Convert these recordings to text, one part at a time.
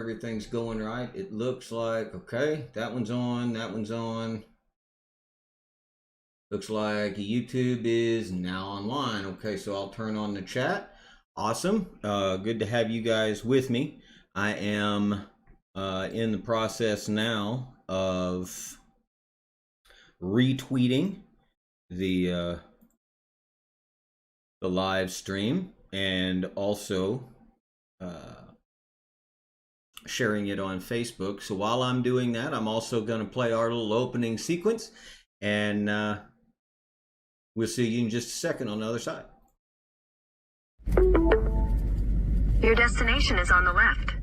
Everything's going right. It looks like, okay, that one's on, that one's on. Looks like YouTube is now online. Okay, so I'll turn on the chat. Awesome. Good to have you guys with me. I am in the process now of retweeting the live stream and also sharing it on Facebook. So while I'm doing that, I'm also going to play our little opening sequence, and we'll see you in just a second on the other side. Your destination is on the left.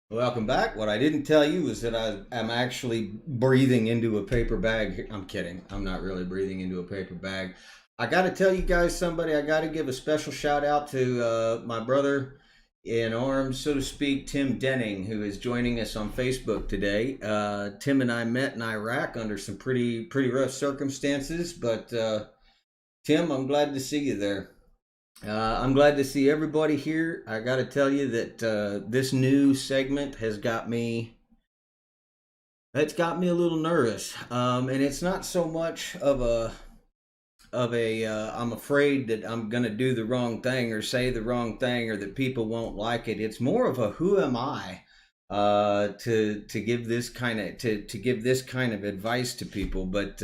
Welcome back. What I didn't tell you is that I'm actually breathing into a paper bag. I'm kidding. I'm not really breathing into a paper bag. I got to tell you guys somebody. I got to give a special shout out to my brother in arms, so to speak, Tim Denning, who is joining us on Facebook today. Tim and I met in Iraq under some pretty rough circumstances, but Tim, I'm glad to see you there. I'm glad to see everybody here. I got to tell you that this new segment has got me. It's got me a little nervous, and it's not so much of a I'm afraid that I'm gonna do the wrong thing or say the wrong thing or that people won't like it. It's more of a who am I to give this kind of to give this kind of advice to people, but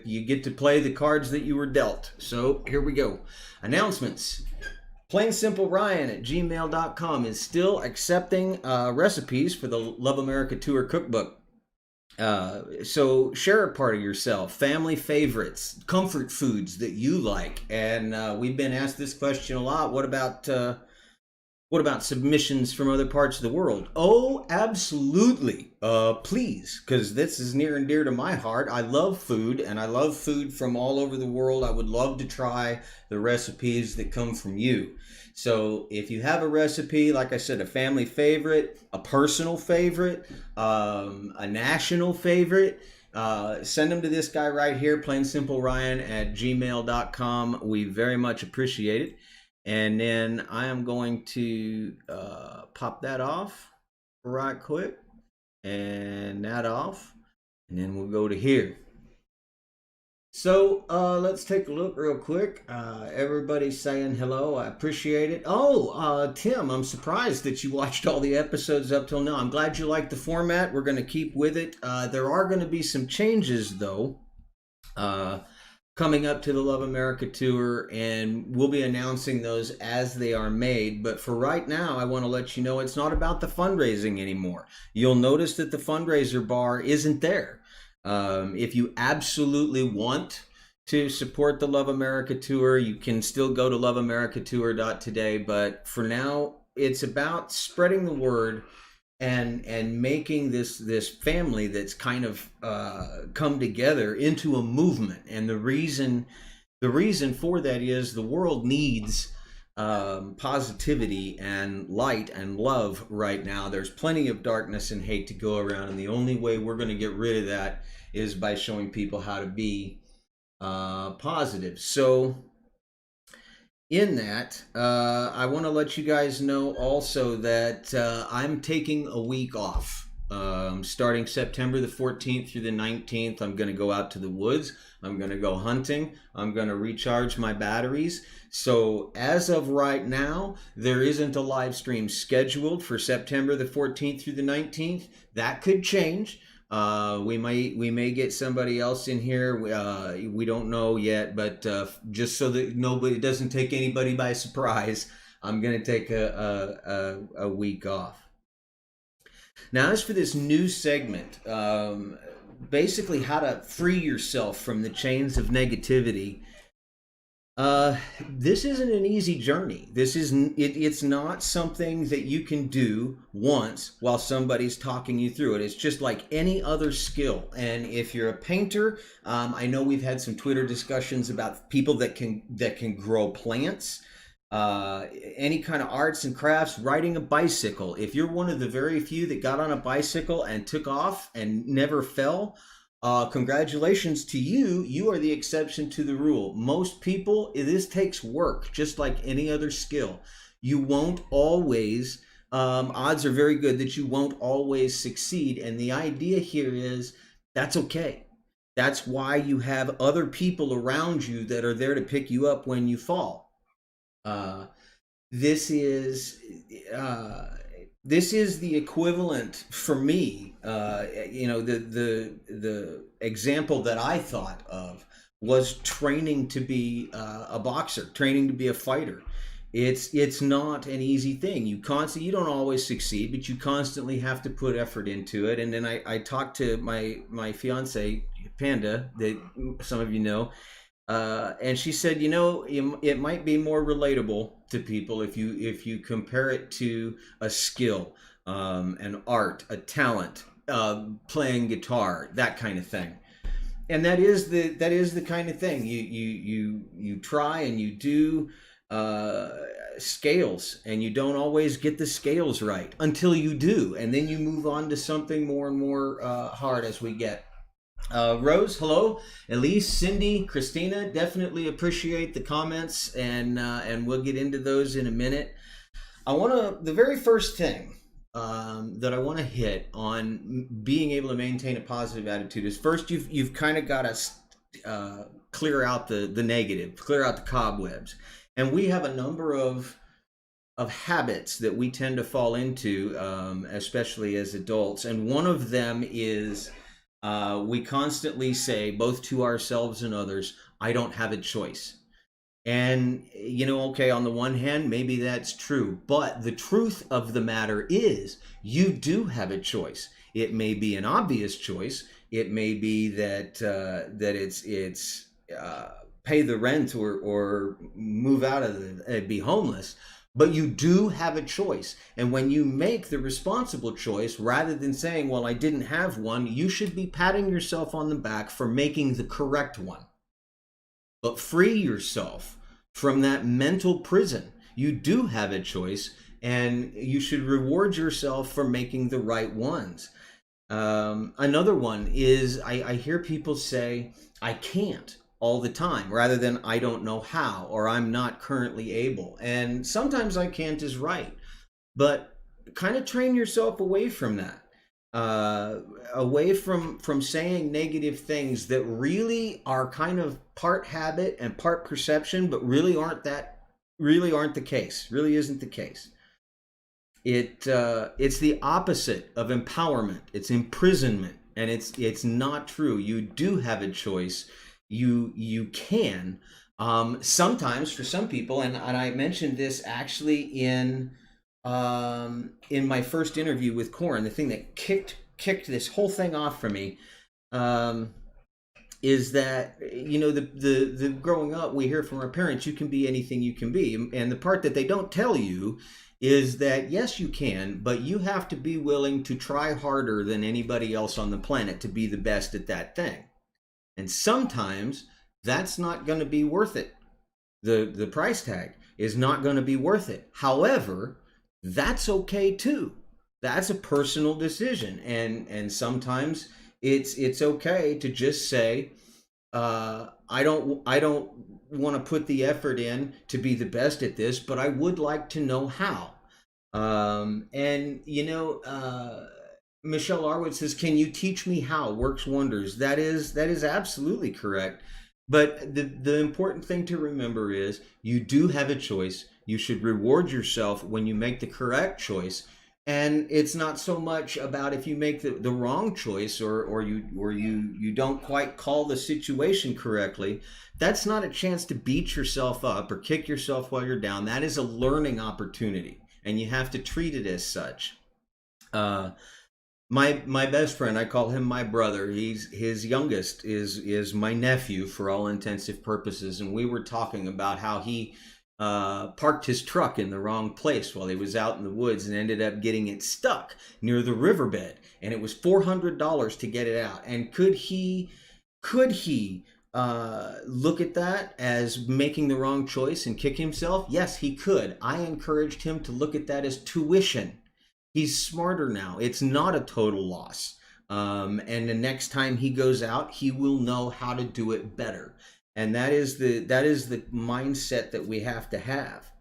you get to play the cards that you were dealt. So here we go. Announcements. Plain Simple Ryan at gmail.com is still accepting recipes for the Love America Tour cookbook. So share a part of yourself, family favorites, comfort foods that you like. And we've been asked this question a lot. What about submissions from other parts of the world? Oh, absolutely. Please, because this is near and dear to my heart. I love food, and I love food from all over the world. I would love to try the recipes that come from you. So if you have a recipe, like I said, a family favorite, a personal favorite, a national favorite, send them to this guy right here, plainsimple.ryan at gmail.com. We very much appreciate it. And then I am going to pop that off right quick, and that off, and then we'll go to here. So let's take a look real quick. Everybody's saying hello. I appreciate it. Oh, Tim, I'm surprised that you watched all the episodes up till now. I'm glad you like the format. We're going to keep with it. There are going to be some changes, though. Coming up to the Love America Tour, and we'll be announcing those as they are made. But for right now, I want to let you know it's not about the fundraising anymore. You'll notice that the fundraiser bar isn't there. If you absolutely want to support the Love America Tour, you can still go to loveamericatour.today. But for now, it's about spreading the word and making this family that's kind of come together into a movement. And the reason for that is the world needs positivity and light and love right now. There's plenty of darkness and hate to go around, and the only way we're going to get rid of that is by showing people how to be positive. So in that, I want to let you guys know also that I'm taking a week off. Starting September the 14th through the 19th, I'm going to go out to the woods. I'm going to go hunting. I'm going to recharge my batteries. So as of right now, there isn't a live stream scheduled for September the 14th through the 19th. That could change. We may get somebody else in here. We don't know yet, but just so that nobody doesn't take anybody by surprise, I'm going to take a week off. Now, as for this new segment, basically how to free yourself from the chains of negativity. This isn't an easy journey. It's not something that you can do once while somebody's talking you through it. It's just like any other skill. And if you're a painter, I know we've had some Twitter discussions about people that can grow plants. Any kind of arts and crafts, riding a bicycle. If you're one of the very few that got on a bicycle and took off and never fell, congratulations to you. You are the exception to the rule. Most people, this takes work, just like any other skill. You won't always, odds are very good that you won't always succeed. And the idea here is that's okay. That's why you have other people around you that are there to pick you up when you fall. This is the equivalent for me. The example that I thought of was training to be a boxer, training to be a fighter. It's not an easy thing. You don't always succeed, but you constantly have to put effort into it. And then I talked to my fiance Panda, that some of you know. And she said, it might be more relatable to people if you compare it to a skill, an art, a talent, playing guitar, that kind of thing. And that is the kind of thing you try and you do scales, and you don't always get the scales right until you do, and then you move on to something more and more hard as we get. Rose, hello. Elise, Cindy, Christina, definitely appreciate the comments, and we'll get into those in a minute. The very first thing that I want to hit on being able to maintain a positive attitude is, first, you've kind of got to clear out the negative, clear out the cobwebs. And we have a number of habits that we tend to fall into, especially as adults. And one of them is, we constantly say, both to ourselves and others, I don't have a choice. And, okay, on the one hand, maybe that's true. But the truth of the matter is, you do have a choice. It may be an obvious choice. It may be that it's pay the rent or move out of be homeless. But you do have a choice. And when you make the responsible choice, rather than saying, well, I didn't have one, you should be patting yourself on the back for making the correct one. But free yourself from that mental prison. You do have a choice, and you should reward yourself for making the right ones. Another one is, I hear people say, I can't, all the time, rather than I don't know how, or I'm not currently able. And sometimes I can't is right, but kind of train yourself away from that, away from saying negative things that really are kind of part habit and part perception, but really aren't the case, really isn't the case. It's the opposite of empowerment. It's imprisonment, and it's not true. You do have a choice. You can, sometimes, for some people, and I mentioned this actually in my first interview with Corin. The thing that kicked this whole thing off for me is that, the growing up, we hear from our parents, you can be anything you can be, and the part that they don't tell you is that, yes, you can, but you have to be willing to try harder than anybody else on the planet to be the best at that thing. And sometimes that's not going to be worth it. The price tag is not going to be worth it. However, that's okay too. That's a personal decision. And sometimes it's okay to just say, I don't want to put the effort in to be the best at this, but I would like to know how. Michelle Arwood says, can you teach me how? Works wonders. That is absolutely correct. But the important thing to remember is, you do have a choice. You should reward yourself when you make the correct choice. And it's not so much about if you make the wrong choice or you don't quite call the situation correctly. That's not a chance to beat yourself up or kick yourself while you're down. That is a learning opportunity, and you have to treat it as such. My best friend, I call him my brother. His youngest is my nephew for all intensive purposes, and we were talking about how he parked his truck in the wrong place while he was out in the woods and ended up getting it stuck near the riverbed, and it was $400 to get it out. And could he look at that as making the wrong choice and kick himself? Yes, he could. I encouraged him to look at that as tuition. He's smarter now. It's not a total loss. And the next time he goes out, he will know how to do it better. And that is the mindset that we have to have.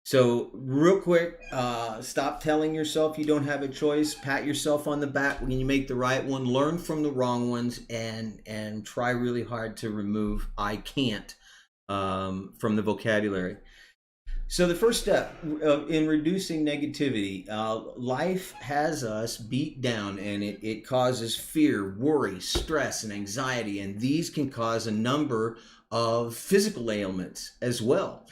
So real quick, stop telling yourself you don't have a choice. Pat yourself on the back when you make the right one. Learn from the wrong ones, and try really hard to remove "I can't" from the vocabulary. So the first step in reducing negativity, life has us beat down, and it causes fear, worry, stress, and anxiety, and these can cause a number of physical ailments as well.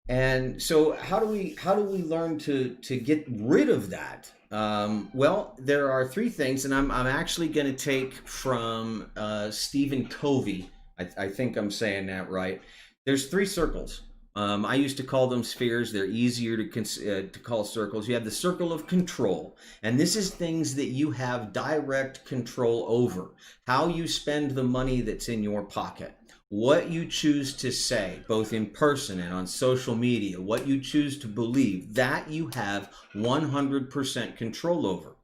And so how do we learn to get rid of that? Well, there are three things, and I'm actually going to take from Stephen Covey. I think I'm saying that right. There's three circles. I used to call them spheres. They're easier to call circles. You have the circle of control, and this is things that you have direct control over. How you spend the money that's in your pocket, what you choose to say, both in person and on social media, what you choose to believe, that you have 100% control over.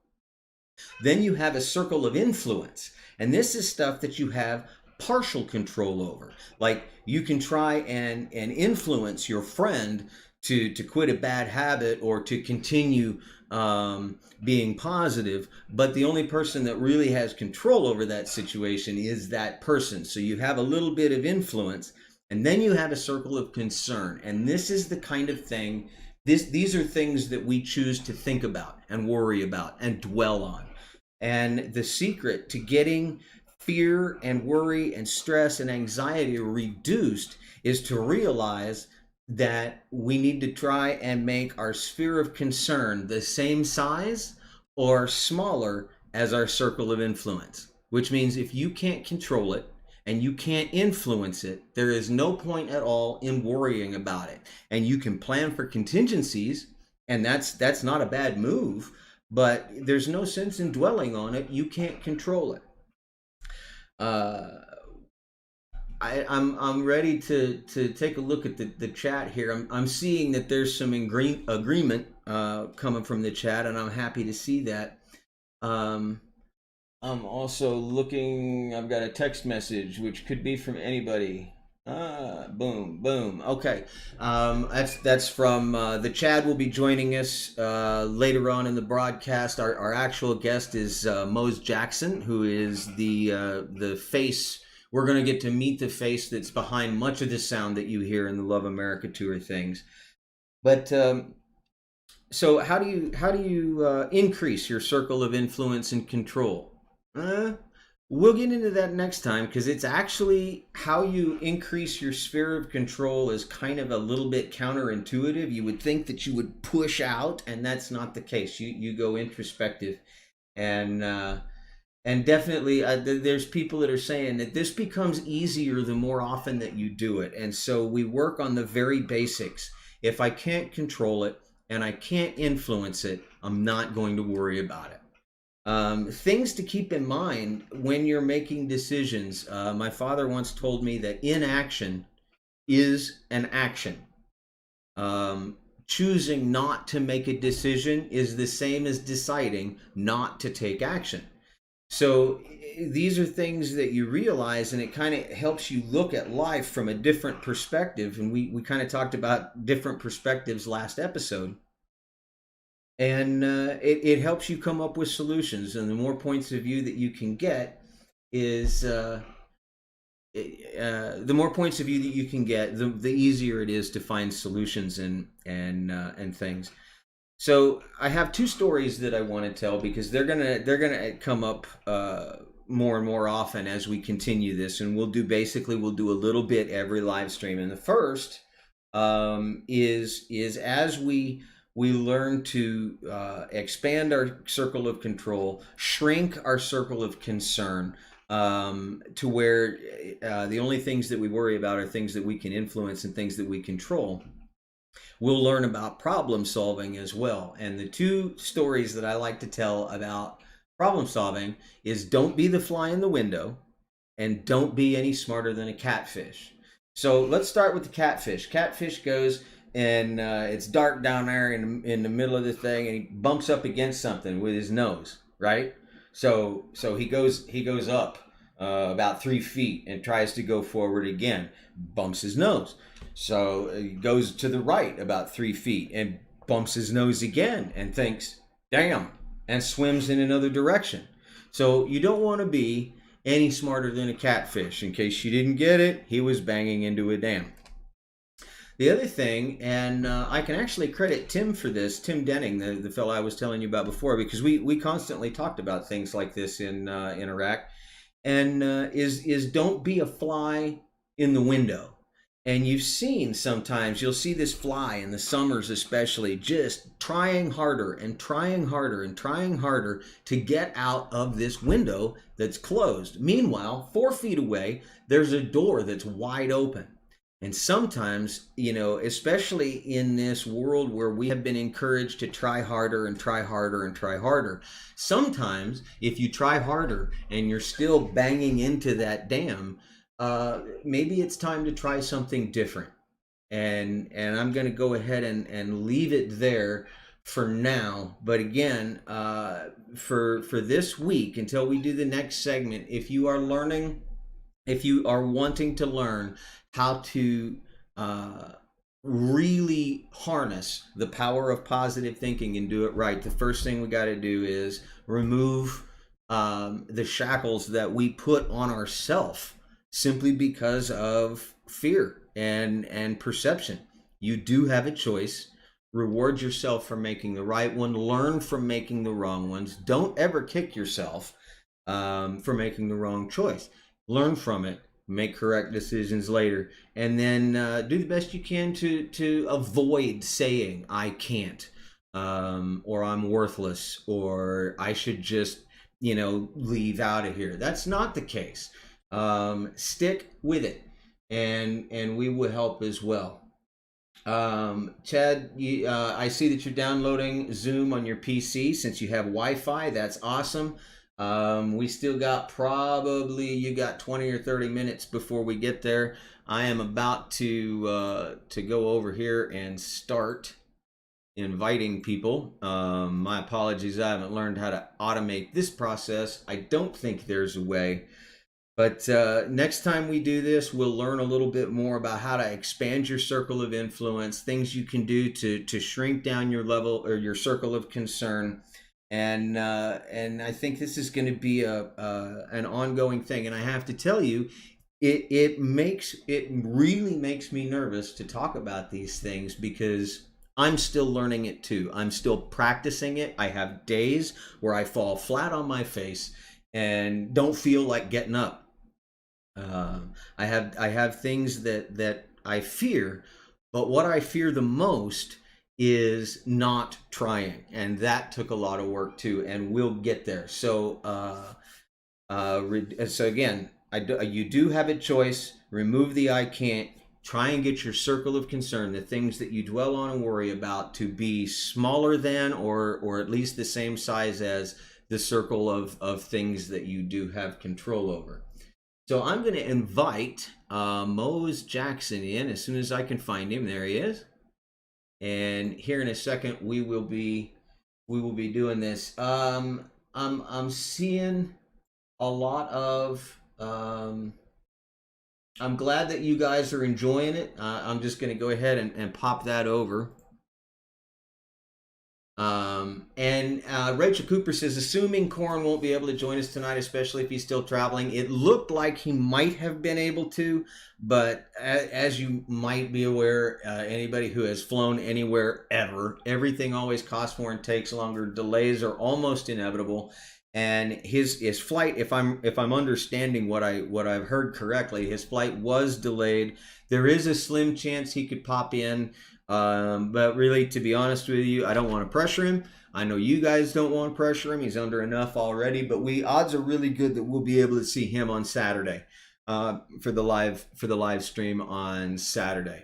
Then you have a circle of influence, and this is stuff that you have partial control over. Like, you can try and influence your friend to quit a bad habit or to continue being positive, but the only person that really has control over that situation is that person. So you have a little bit of influence, and then you have a circle of concern, and this is the kind of thing, these are things that we choose to think about and worry about and dwell on. And the secret to getting fear and worry and stress and anxiety reduced is to realize that we need to try and make our sphere of concern the same size or smaller as our circle of influence, which means if you can't control it and you can't influence it, there is no point at all in worrying about it. And you can plan for contingencies, and that's not a bad move, but there's no sense in dwelling on it. You can't control it. I'm ready to take a look at the chat here. I'm seeing that there's some agreement coming from the chat, and I'm happy to see that. I'm also looking. I've got a text message which could be from anybody. Boom. Okay. That's from the Chad will be joining us later on in the broadcast. Our actual guest is Mose Jackson, who is the face. We're going to get to meet the face that's behind much of the sound that you hear in the Love America Tour things. But so how do you increase your circle of influence and control? We'll get into that next time, because it's actually how you increase your sphere of control is kind of a little bit counterintuitive. You would think that you would push out, and that's not the case. You go introspective, and definitely there's people that are saying that this becomes easier the more often that you do it. And so we work on the very basics. If I can't control it and I can't influence it, I'm not going to worry about it. Things to keep in mind when you're making decisions. My father once told me that inaction is an action. Choosing not to make a decision is the same as deciding not to take action. So these are things that you realize, and it kind of helps you look at life from a different perspective. And we kind of talked about different perspectives last episode. And it helps you come up with solutions. And the more points of view that you can get is the more points of view that you can get, the easier it is to find solutions and things. So I have two stories that I want to tell, because they're gonna come up more and more often as we continue this, and we'll do a little bit every live stream. And the first is as we learn to expand our circle of control, shrink our circle of concern, to where the only things that we worry about are things that we can influence and things that we control. We'll learn about problem solving as well. And the two stories that I like to tell about problem solving is don't be the fly in the window and don't be any smarter than a catfish. So let's start with the catfish. Catfish goes and it's dark down there in the middle of the thing, and he bumps up against something with his nose, right? So he goes up about 3 feet and tries to go forward again, bumps his nose. So he goes to the right about 3 feet and bumps his nose again and thinks, damn, and swims in another direction. So you don't want to be any smarter than a catfish. In case you didn't get it, he was banging into a dam. The other thing, and I can actually credit Tim for this, Tim Denning, the fellow I was telling you about before, because we constantly talked about things like this in Iraq, and is don't be a fly in the window. And you've seen sometimes, you'll see this fly in the summers especially, just trying harder and trying harder and trying harder to get out of this window that's closed. Meanwhile, 4 feet away, there's a door that's wide open. And sometimes, you know, especially in this world where we have been encouraged to try harder and try harder and try harder, sometimes if you try harder and you're still banging into that dam, maybe it's time to try something different. And I'm going to go ahead and leave it there for now. But again, for this week, until we do the next segment, if you are wanting to learn how to really harness the power of positive thinking and do it right, the first thing we got to do is remove the shackles that we put on ourselves simply because of fear and perception. You do have a choice. Reward yourself for making the right one. Learn from making the wrong ones. Don't ever kick yourself for making the wrong choice. Learn from it. Make correct decisions later, and then do the best you can to avoid saying I can't, or I'm worthless, or I should just, you know, leave out of here. That's not the case. Stick with it, and we will help as well. Chad, I see that you're downloading Zoom on your PC since you have Wi-Fi. That's awesome. We still got you got 20 or 30 minutes before we get there. I am about to go over here and start inviting people. My apologies, I haven't learned how to automate this process. I don't think there's a way. But next time we do this, we'll learn a little bit more about how to expand your circle of influence, things you can do to shrink down your level or your circle of concern. And I think this is going to be an ongoing thing. And I have to tell you, it really makes me nervous to talk about these things because I'm still learning it too. I'm still practicing it. I have days where I fall flat on my face and don't feel like getting up. I have things that I fear, but what I fear the most is not trying, and that took a lot of work too, and we'll get there. So so again, you do have a choice. Remove the I can't. Try and get your circle of concern, the things that you dwell on and worry about, to be smaller than or at least the same size as the circle of things that you do have control over. So I'm going to invite Mose Jackson in as soon as I can find him. There he is. And here in a second we will be doing this. I'm seeing a lot of I'm glad that you guys are enjoying it. I'm just going to go ahead and pop that over. And Rachel Cooper says, assuming Corn won't be able to join us tonight, especially if he's still traveling. It looked like he might have been able to, but as you might be aware, anybody who has flown anywhere ever, everything always costs more and takes longer. Delays are almost inevitable. And his flight, if I'm understanding what I've heard correctly, his flight was delayed. There is a slim chance he could pop in. But really, to be honest with you, I don't want to pressure him. I know you guys don't want to pressure him. He's under enough already. But odds are really good that we'll be able to see him on Saturday, for the live stream on Saturday.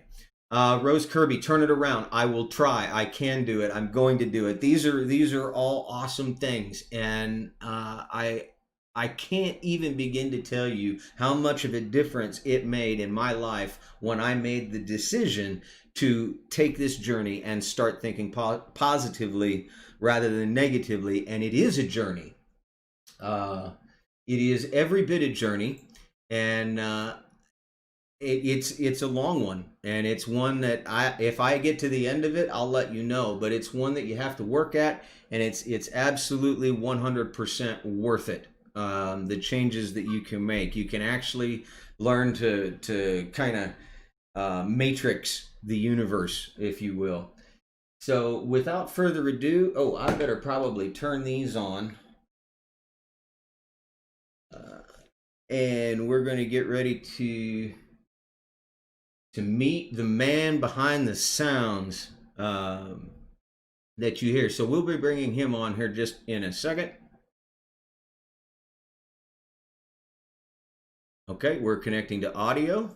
Rose Kirby, turn it around. I will try. I can do it. I'm going to do it. These are all awesome things, and I can't even begin to tell you how much of a difference it made in my life when I made the decision to take this journey and start thinking positively rather than negatively. And it is a journey. It is every bit a journey, and it's a long one, and it's one that if I get to the end of it, I'll let you know. But it's one that you have to work at, and it's absolutely 100% worth it. The changes that you can make, you can actually learn to kind of matrix the universe, if you will. So without further ado, I better probably turn these on. And we're going to get ready to meet the man behind the sounds that you hear. So we'll be bringing him on here just in a second. Okay, we're connecting to audio.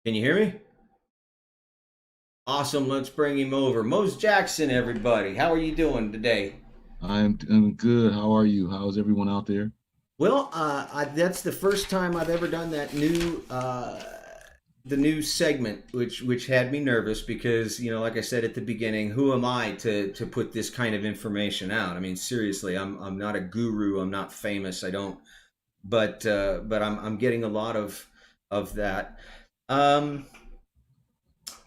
Can you hear me? Awesome, let's bring him over. Mose Jackson, everybody. How are you doing today? I'm good. How are you? How's everyone out there? Well, that's the first time I've ever done that the new segment, which had me nervous because, like I said at the beginning, who am I to put this kind of information out? I mean, seriously, I'm not a guru. I'm not famous. I don't, but I'm getting a lot of that.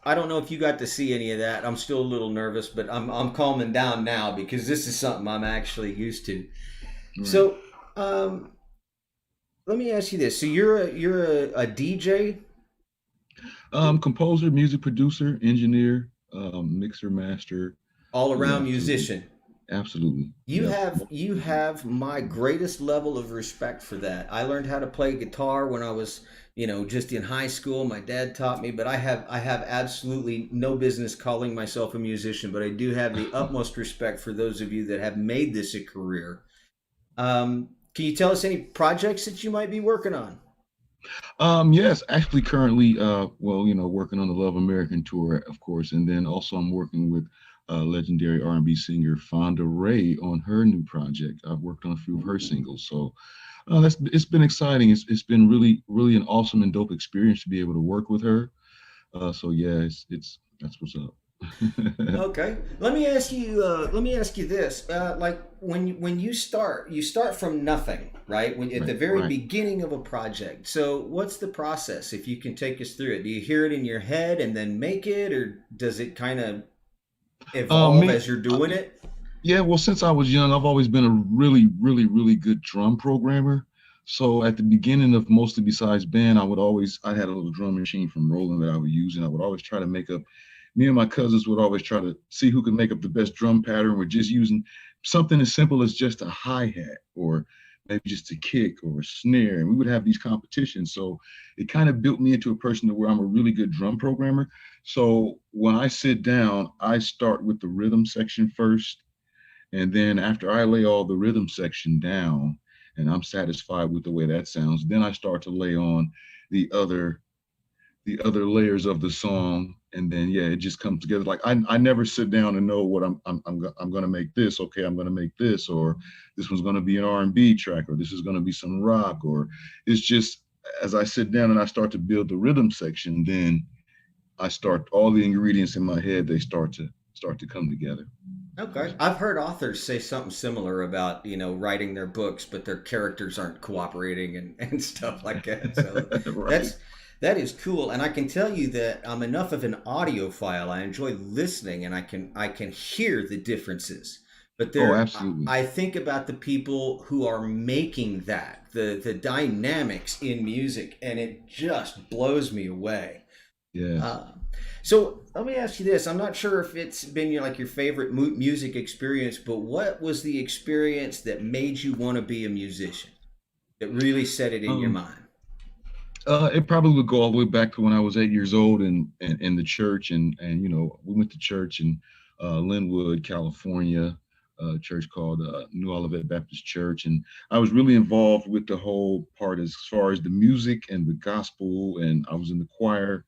I don't know if you got to see any of that. I'm still a little nervous, but I'm calming down now because this is something I'm actually used to. Right. So, let me ask you this. So you're a DJ? Composer, music producer, engineer, mixer, master. All around musician. Absolutely. You have my greatest level of respect for that. I learned how to play guitar when I was, just in high school. My dad taught me, but I have absolutely no business calling myself a musician, but I do have the utmost respect for those of you that have made this a career. Can you tell us any projects that you might be working on? Yes, actually currently, working on the Love American tour, of course. And then also I'm working with legendary R&B singer Fonda Ray on her new project. I've worked on a few of her singles. So it's been exciting. It's been really, really an awesome and dope experience to be able to work with her. So yeah, that's what's up. Okay, let me ask you this. Like when you start from nothing, right? At the very beginning of a project. So what's the process? If you can take us through it, do you hear it in your head and then make it, or does it kind of evolve as you're doing it? Yeah, well, since I was young, I've always been a really, really, really good drum programmer. So at the beginning of mostly besides band, I had a little drum machine from Roland that I would use, and I would always try to make up. Me and my cousins would always try to see who could make up the best drum pattern. We're just using something as simple as just a hi-hat or maybe just a kick or a snare. And we would have these competitions. So it kind of built me into a person to where I'm a really good drum programmer. So when I sit down, I start with the rhythm section first. And then after I lay all the rhythm section down and I'm satisfied with the way that sounds, then I start to lay on the other layers of the song. And then, yeah, it just comes together. Like I never sit down and know what I'm going to make this. Okay, I'm going to make this, or this one's going to be an R&B track, or this is going to be some rock, or it's just as I sit down and I start to build the rhythm section, then I start all the ingredients in my head. They start to come together. Okay, I've heard authors say something similar about writing their books, but their characters aren't cooperating and stuff like that. So right. That is cool, and I can tell you that I'm enough of an audiophile. I enjoy listening, and I can hear the differences. But absolutely. I think about the people who are making that, the dynamics in music, and it just blows me away. Yeah. So let me ask you this. I'm not sure if it's been your favorite music experience, but what was the experience that made you want to be a musician? That really set it in your mind? It probably would go all the way back to when I was 8 years old and in the church, and we went to church in Linwood, California, a church called New Olivet Baptist Church, and I was really involved with the whole part as far as the music and the gospel, and I was in the choir.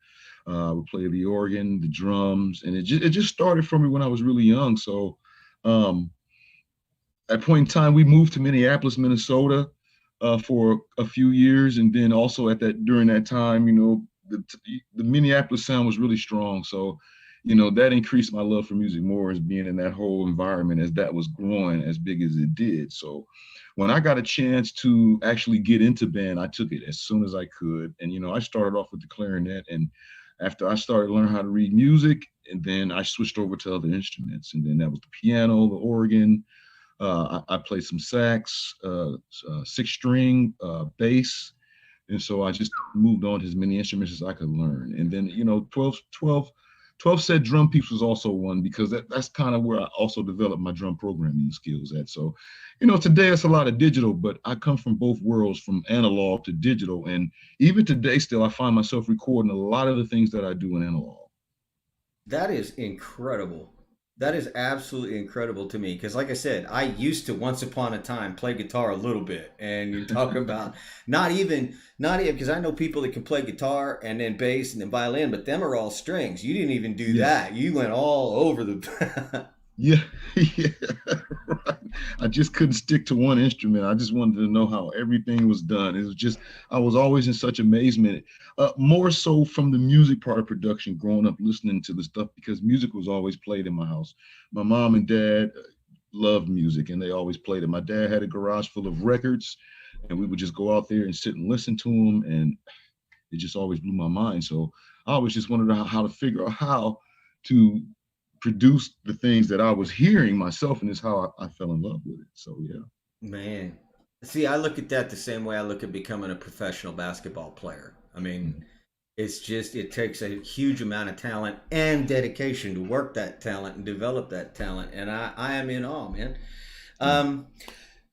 I would play the organ, the drums, and it just started for me when I was really young. So um, at point in time, we moved to Minneapolis, Minnesota, for a few years, and then also at that during that time, the Minneapolis sound was really strong. So, that increased my love for music more as being in that whole environment as that was growing as big as it did. So, when I got a chance to actually get into band, I took it as soon as I could, and I started off with the clarinet, and after I started learning how to read music, and then I switched over to other instruments, and then that was the piano, the organ. I played some sax, six string, bass. And so I just moved on to as many instruments as I could learn. And then, 12 set drum piece was also one because that's kind of where I also developed my drum programming skills at. So, today it's a lot of digital, but I come from both worlds, from analog to digital. And even today, still, I find myself recording a lot of the things that I do in analog. That is incredible. That is absolutely incredible to me because, like I said, I used to once upon a time play guitar a little bit, and you're talking about not even because I know people that can play guitar and then bass and then violin, but them are all strings. You didn't even do Yeah. that. You went all over the. Yeah, yeah, right. I just couldn't stick to one instrument. I just wanted to know how everything was done. It was just, I was always in such amazement, more so from the music part of production, growing up listening to the stuff because music was always played in my house. My mom and dad loved music and they always played it. My dad had a garage full of records and we would just go out there and sit and listen to them. And it just always blew my mind. So I always just wanted to know how to figure out how to produce the things that I was hearing myself, and it's how I fell in love with it. So yeah. Man, see, I look at that the same way I look at becoming a professional basketball player. I mean, it's just it takes a huge amount of talent and dedication to work that talent and develop that talent, and I am in awe, man. Yeah. Um,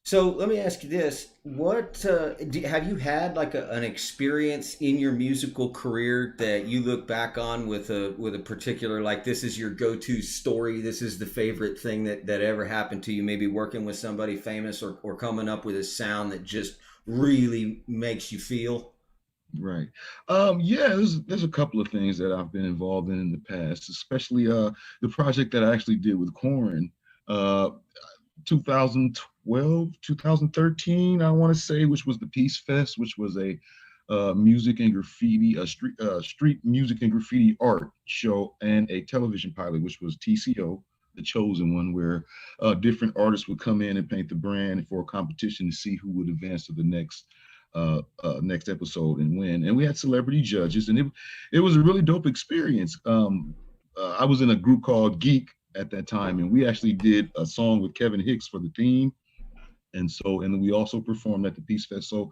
so let me ask you this: What have you had like an experience in your musical career that you look back on with a particular like this is your go-to story? This is the favorite thing that ever happened to you. Maybe working with somebody famous or coming up with a sound that just really makes you feel. Right. Yeah, there's a couple of things that I've been involved in the past, especially the project that I actually did with Corin, uh 2012, 2013, I want to say, which was the Peace Fest, which was a music and graffiti, a street music and graffiti art show, and a television pilot, which was TCO, the chosen one, where different artists would come in and paint the brand for a competition to see who would advance to the next episode and win. And we had celebrity judges, and it was a really dope experience. I was in a group called Geek at that time, and we actually did a song with Kevin Hicks for the theme. And then we also performed at the Peace Fest. So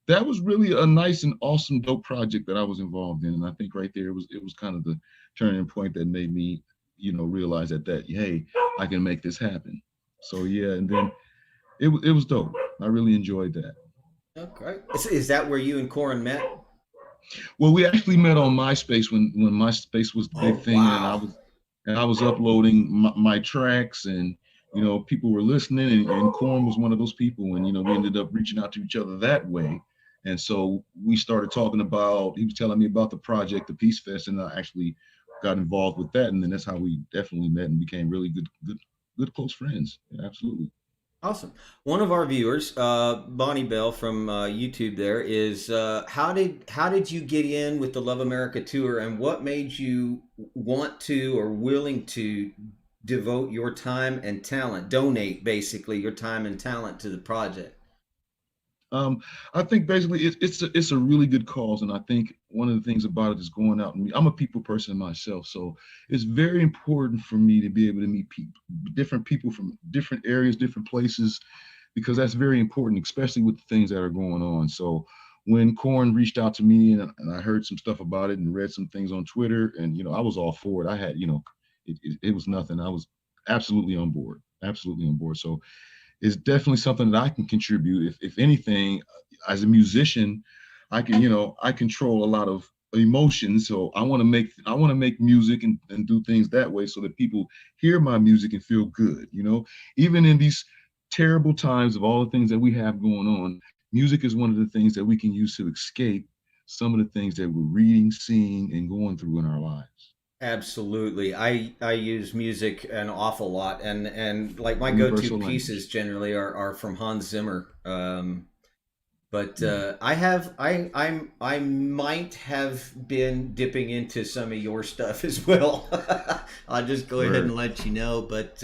that was really a nice and awesome, dope project that I was involved in. And I think right there it was kind of the turning point that made me, realize that hey, I can make this happen. So yeah, and then it was dope. I really enjoyed that. Okay, is that where you and Corin met? Well, we actually met on MySpace when MySpace was the big Oh thing, and I wow, was and I was uploading my tracks, and people were listening, and Corn was one of those people, and we ended up reaching out to each other that way, and so we started talking about. He was telling me about the project, the Peace Fest, and I actually got involved with that, and then that's how we definitely met and became really good close friends. Yeah, absolutely. awesome. One of our viewers, Bonnie Bell from YouTube, there is how did you get in with the Love America tour, and what made you want to or willing to devote your time and talent, donate basically your time and talent to the project? Um, I think basically it's a really good cause, and I think one of the things about it is going out and I'm a people person myself, so it's very important for me to be able to meet different people from different areas, different places, because that's very important, especially with the things that are going on. So when Corn reached out to me and I heard some stuff about it and read some things on Twitter, and I was all for it. I had, it was nothing. I was absolutely on board. So it's definitely something that I can contribute. If anything, as a musician, I can, I control a lot of emotions. So I want to make music and do things that way so that people hear my music and feel good, even in these terrible times of all the things that we have going on. Music is one of the things that we can use to escape some of the things that we're reading, seeing, and going through in our lives. Absolutely. I use music an awful lot, and like my go-to Universal language. pieces generally are from Hans Zimmer. But Yeah. I might have been dipping into some of your stuff as well. I'll just go ahead and Word. let you know. But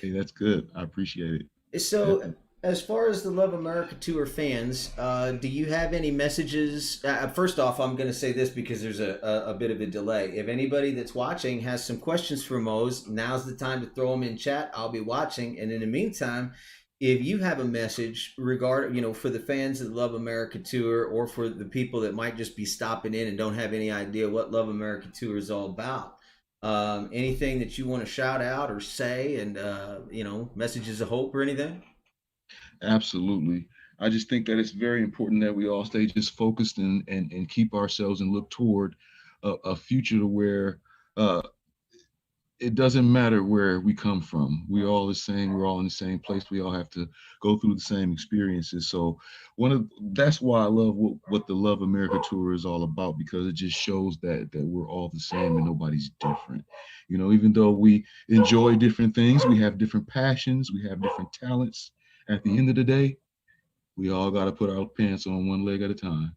Hey, that's good. I appreciate it. so, Definitely. as far as the Love America Tour fans, do you have any messages? First off, I'm going to say this because there's a bit of a delay. If anybody that's watching has some questions for Mose, now's the time to throw them in chat. I'll be watching. And in the meantime, if you have a message for the fans of the Love America Tour, or for the people that might just be stopping in and don't have any idea what Love America Tour is all about, anything that you want to shout out or say, and messages of hope or anything? Absolutely. I just think that it's very important that we all stay just focused and keep ourselves and look toward a future to where uh, it doesn't matter where we come from. We're all the same. We're all in the same place. We all have to go through the same experiences. So that's why I love what the Love America Tour is all about, because it just shows that we're all the same and nobody's different. Even though we enjoy different things, we have different passions, we have different talents. At the end of the day, we all got to put our pants on one leg at a time.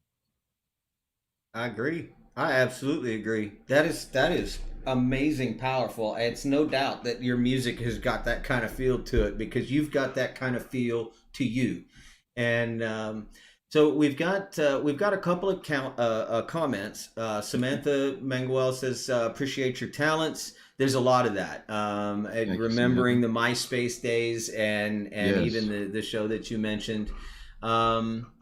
I agree. I absolutely agree. That is amazing, powerful. It's no doubt that your music has got that kind of feel to it, because you've got that kind of feel to you. And so we've got a couple of comments. Samantha Manguel says, "Appreciate your talents." There's a lot of that. And Thank you, Samantha. remembering the MySpace days, and even Yes. the show that you mentioned. Um,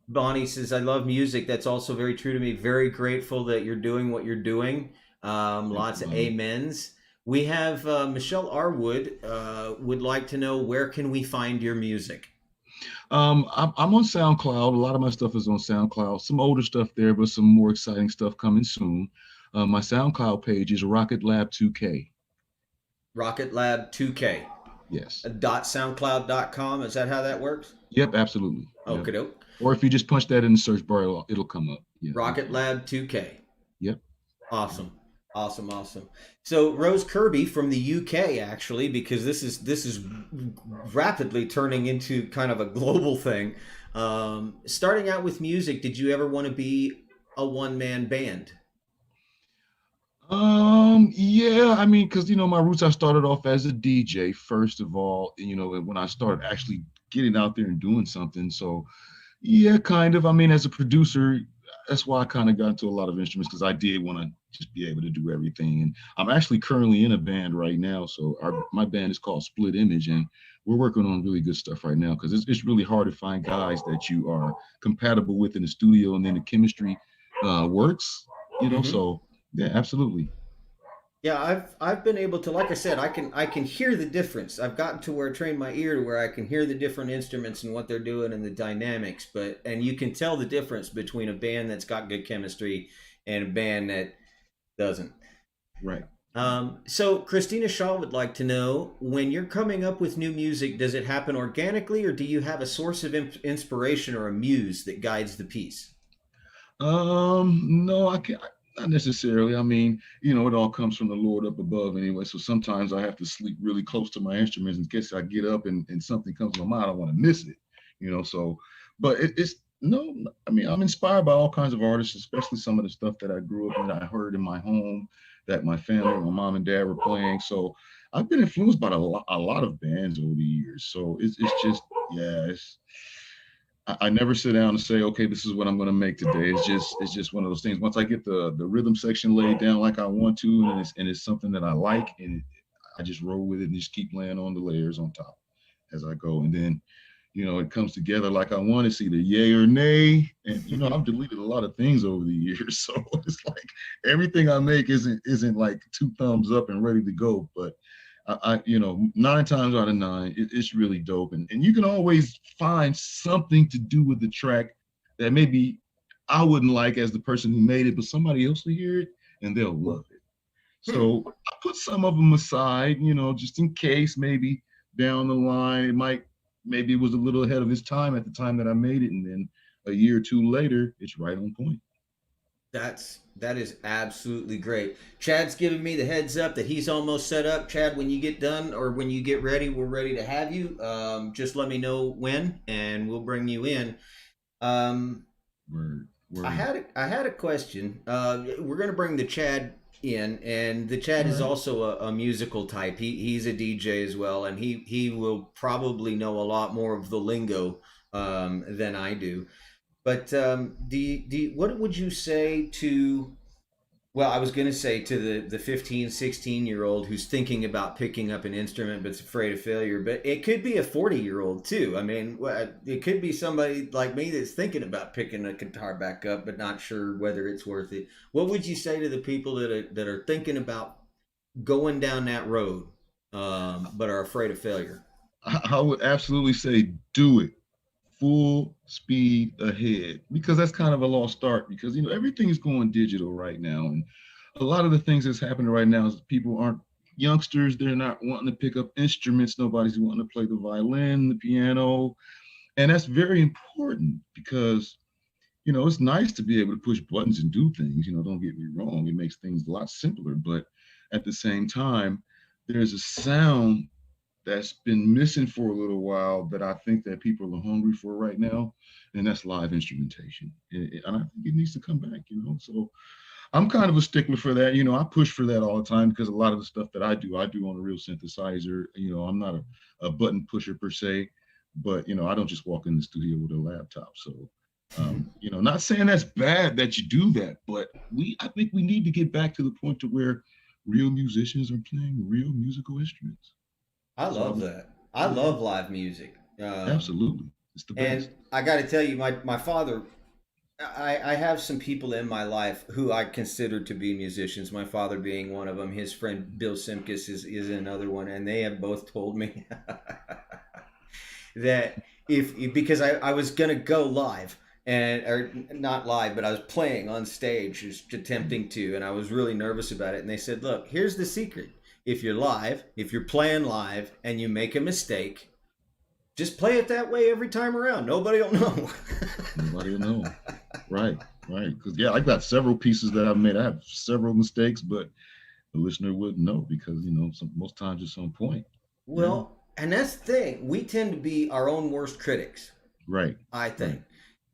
Bonnie says, "I love music. That's also very true to me. Very grateful that you're doing what you're doing." Thank you, Lots of Bonnie. amens. We have Michelle Arwood would like to know, where can we find your music? I'm on SoundCloud. A lot of my stuff is on SoundCloud. Some older stuff there, but some more exciting stuff coming soon. My SoundCloud page is Rocket Lab 2K. Rocket Lab 2K. Yes. .soundcloud.com. Is that how that works? Yep, absolutely. Yep. Okay, doke. Or if you just punch that in the search bar, it'll come up. Yeah, you Rocket can. Lab 2K. Yep. Awesome. Awesome, awesome. So Rose Kirby from the UK, actually, because this is rapidly turning into kind of a global thing. Starting out with music, did you ever want to be a one-man band? Yeah, I mean, because my roots, I started off as a DJ first of all, and when I started actually getting out there and doing something. So yeah, kind of. I mean, as a producer, that's why I kind of got into a lot of instruments, because I did want to just be able to do everything. And I'm actually currently in a band right now. So my band is called Split Image, and we're working on really good stuff right now, because it's really hard to find guys that you are compatible with in the studio, and then the chemistry works. Mm-hmm. So yeah, absolutely. Yeah, I've been able to, like I said, I can hear the difference. I've gotten to where I trained my ear to where I can hear the different instruments and what they're doing and the dynamics. And you can tell the difference between a band that's got good chemistry and a band that doesn't. Right. So Christina Shaw would like to know, when you're coming up with new music, does it happen organically, or do you have a source of inspiration or a muse that guides the piece? No, I can't. Not necessarily. I mean, it all comes from the Lord up above anyway. So sometimes I have to sleep really close to my instruments in case I get up and something comes to my mind. I don't want to miss it. So, but it's no, I mean, I'm inspired by all kinds of artists, especially some of the stuff that I grew up in, that I heard in my home, that my family, my mom and dad were playing. So I've been influenced by a lot of bands over the years. So it's just, yeah, I never sit down and say, okay, this is what I'm going to make today. It's just one of those things. Once I get the rhythm section laid down like I want to, and it's something that I like, and I just roll with it and just keep laying on the layers on top as I go. And then, it comes together like I want. It's either yay or nay. And I've deleted a lot of things over the years, so it's like everything I make isn't like two thumbs up and ready to go. But nine times out of nine, it's really dope. And you can always find something to do with the track that maybe I wouldn't like as the person who made it, but somebody else will hear it and they'll love it. Hmm. So I put some of them aside, just in case maybe down the line maybe it was a little ahead of its time at the time that I made it, and then a year or two later, it's right on point. That is absolutely great. Chad's giving me the heads up that he's almost set up. Chad, when you get done or when you get ready, we're ready to have you. Just let me know when, and we'll bring you in. Um, Word, I word. had I had a question. We're gonna bring the Chad in, and the All Chad is right. also a musical type. He's a DJ as well, and he will probably know a lot more of the lingo than I do. But what would you say to, well, I was going to say to the 15, 16-year-old who's thinking about picking up an instrument but's afraid of failure, but it could be a 40-year-old too. I mean, it could be somebody like me that's thinking about picking a guitar back up but not sure whether it's worth it. What would you say to the people that are thinking about going down that road but are afraid of failure? I would absolutely say do it full speed ahead, because that's kind of a lost start, because everything is going digital right now, and a lot of the things that's happening right now is people aren't youngsters, they're not wanting to pick up instruments, nobody's wanting to play the violin, the piano, and that's very important because it's nice to be able to push buttons and do things. Don't get me wrong, it makes things a lot simpler, but at the same time, there's a sound that's been missing for a little while that I think that people are hungry for right now, and that's live instrumentation. And I think it needs to come back. So I'm kind of a stickler for that. I push for that all the time because a lot of the stuff that I do on a real synthesizer. I'm not a button pusher per se, but I don't just walk in the studio with a laptop. So not saying that's bad that you do that, but I think we need to get back to the point to where real musicians are playing real musical instruments. I So love that. I yeah, love live music. absolutely. It's the And best. I got to tell you, my father, I have some people in my life who I consider to be musicians. My father being one of them. His friend Bill Simkus is another one, and they have both told me that if because I was gonna go live and or not live, but I was playing on stage, just attempting to, and I was really nervous about it. And they said, "Look, here's the secret: if you're playing live, and you make a mistake, just play it that way every time around. Nobody will know." Nobody will know. Right, right. Because yeah, I got several pieces that I've made. I have several mistakes, but the listener wouldn't know because most times it's on point. Yeah. Well, and that's the thing. We tend to be our own worst critics, Right. I Right. think.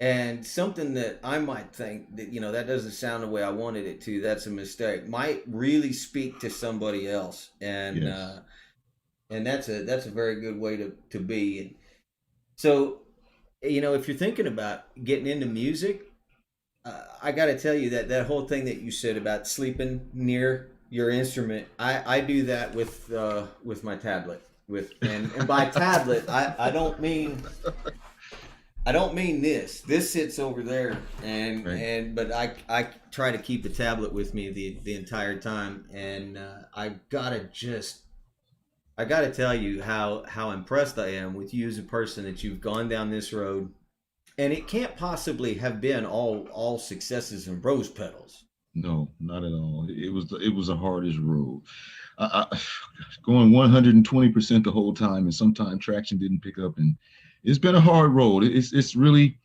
And something that I might think that, that doesn't sound the way I wanted it to, that's a mistake, might really speak to somebody else. Yes. And that's a very good way to be. So, if you're thinking about getting into music, I got to tell you that whole thing that you said about sleeping near your instrument, I do that with my tablet. And by tablet, I don't mean this. This sits over there, Right. but I try to keep the tablet with me the entire time, and I gotta tell you how impressed I am with you as a person that you've gone down this road, and it can't possibly have been all successes and rose petals. No, not at all. It was the hardest road. I going 120% the whole time, and sometimes traction didn't pick up, and it's been a hard road. It's really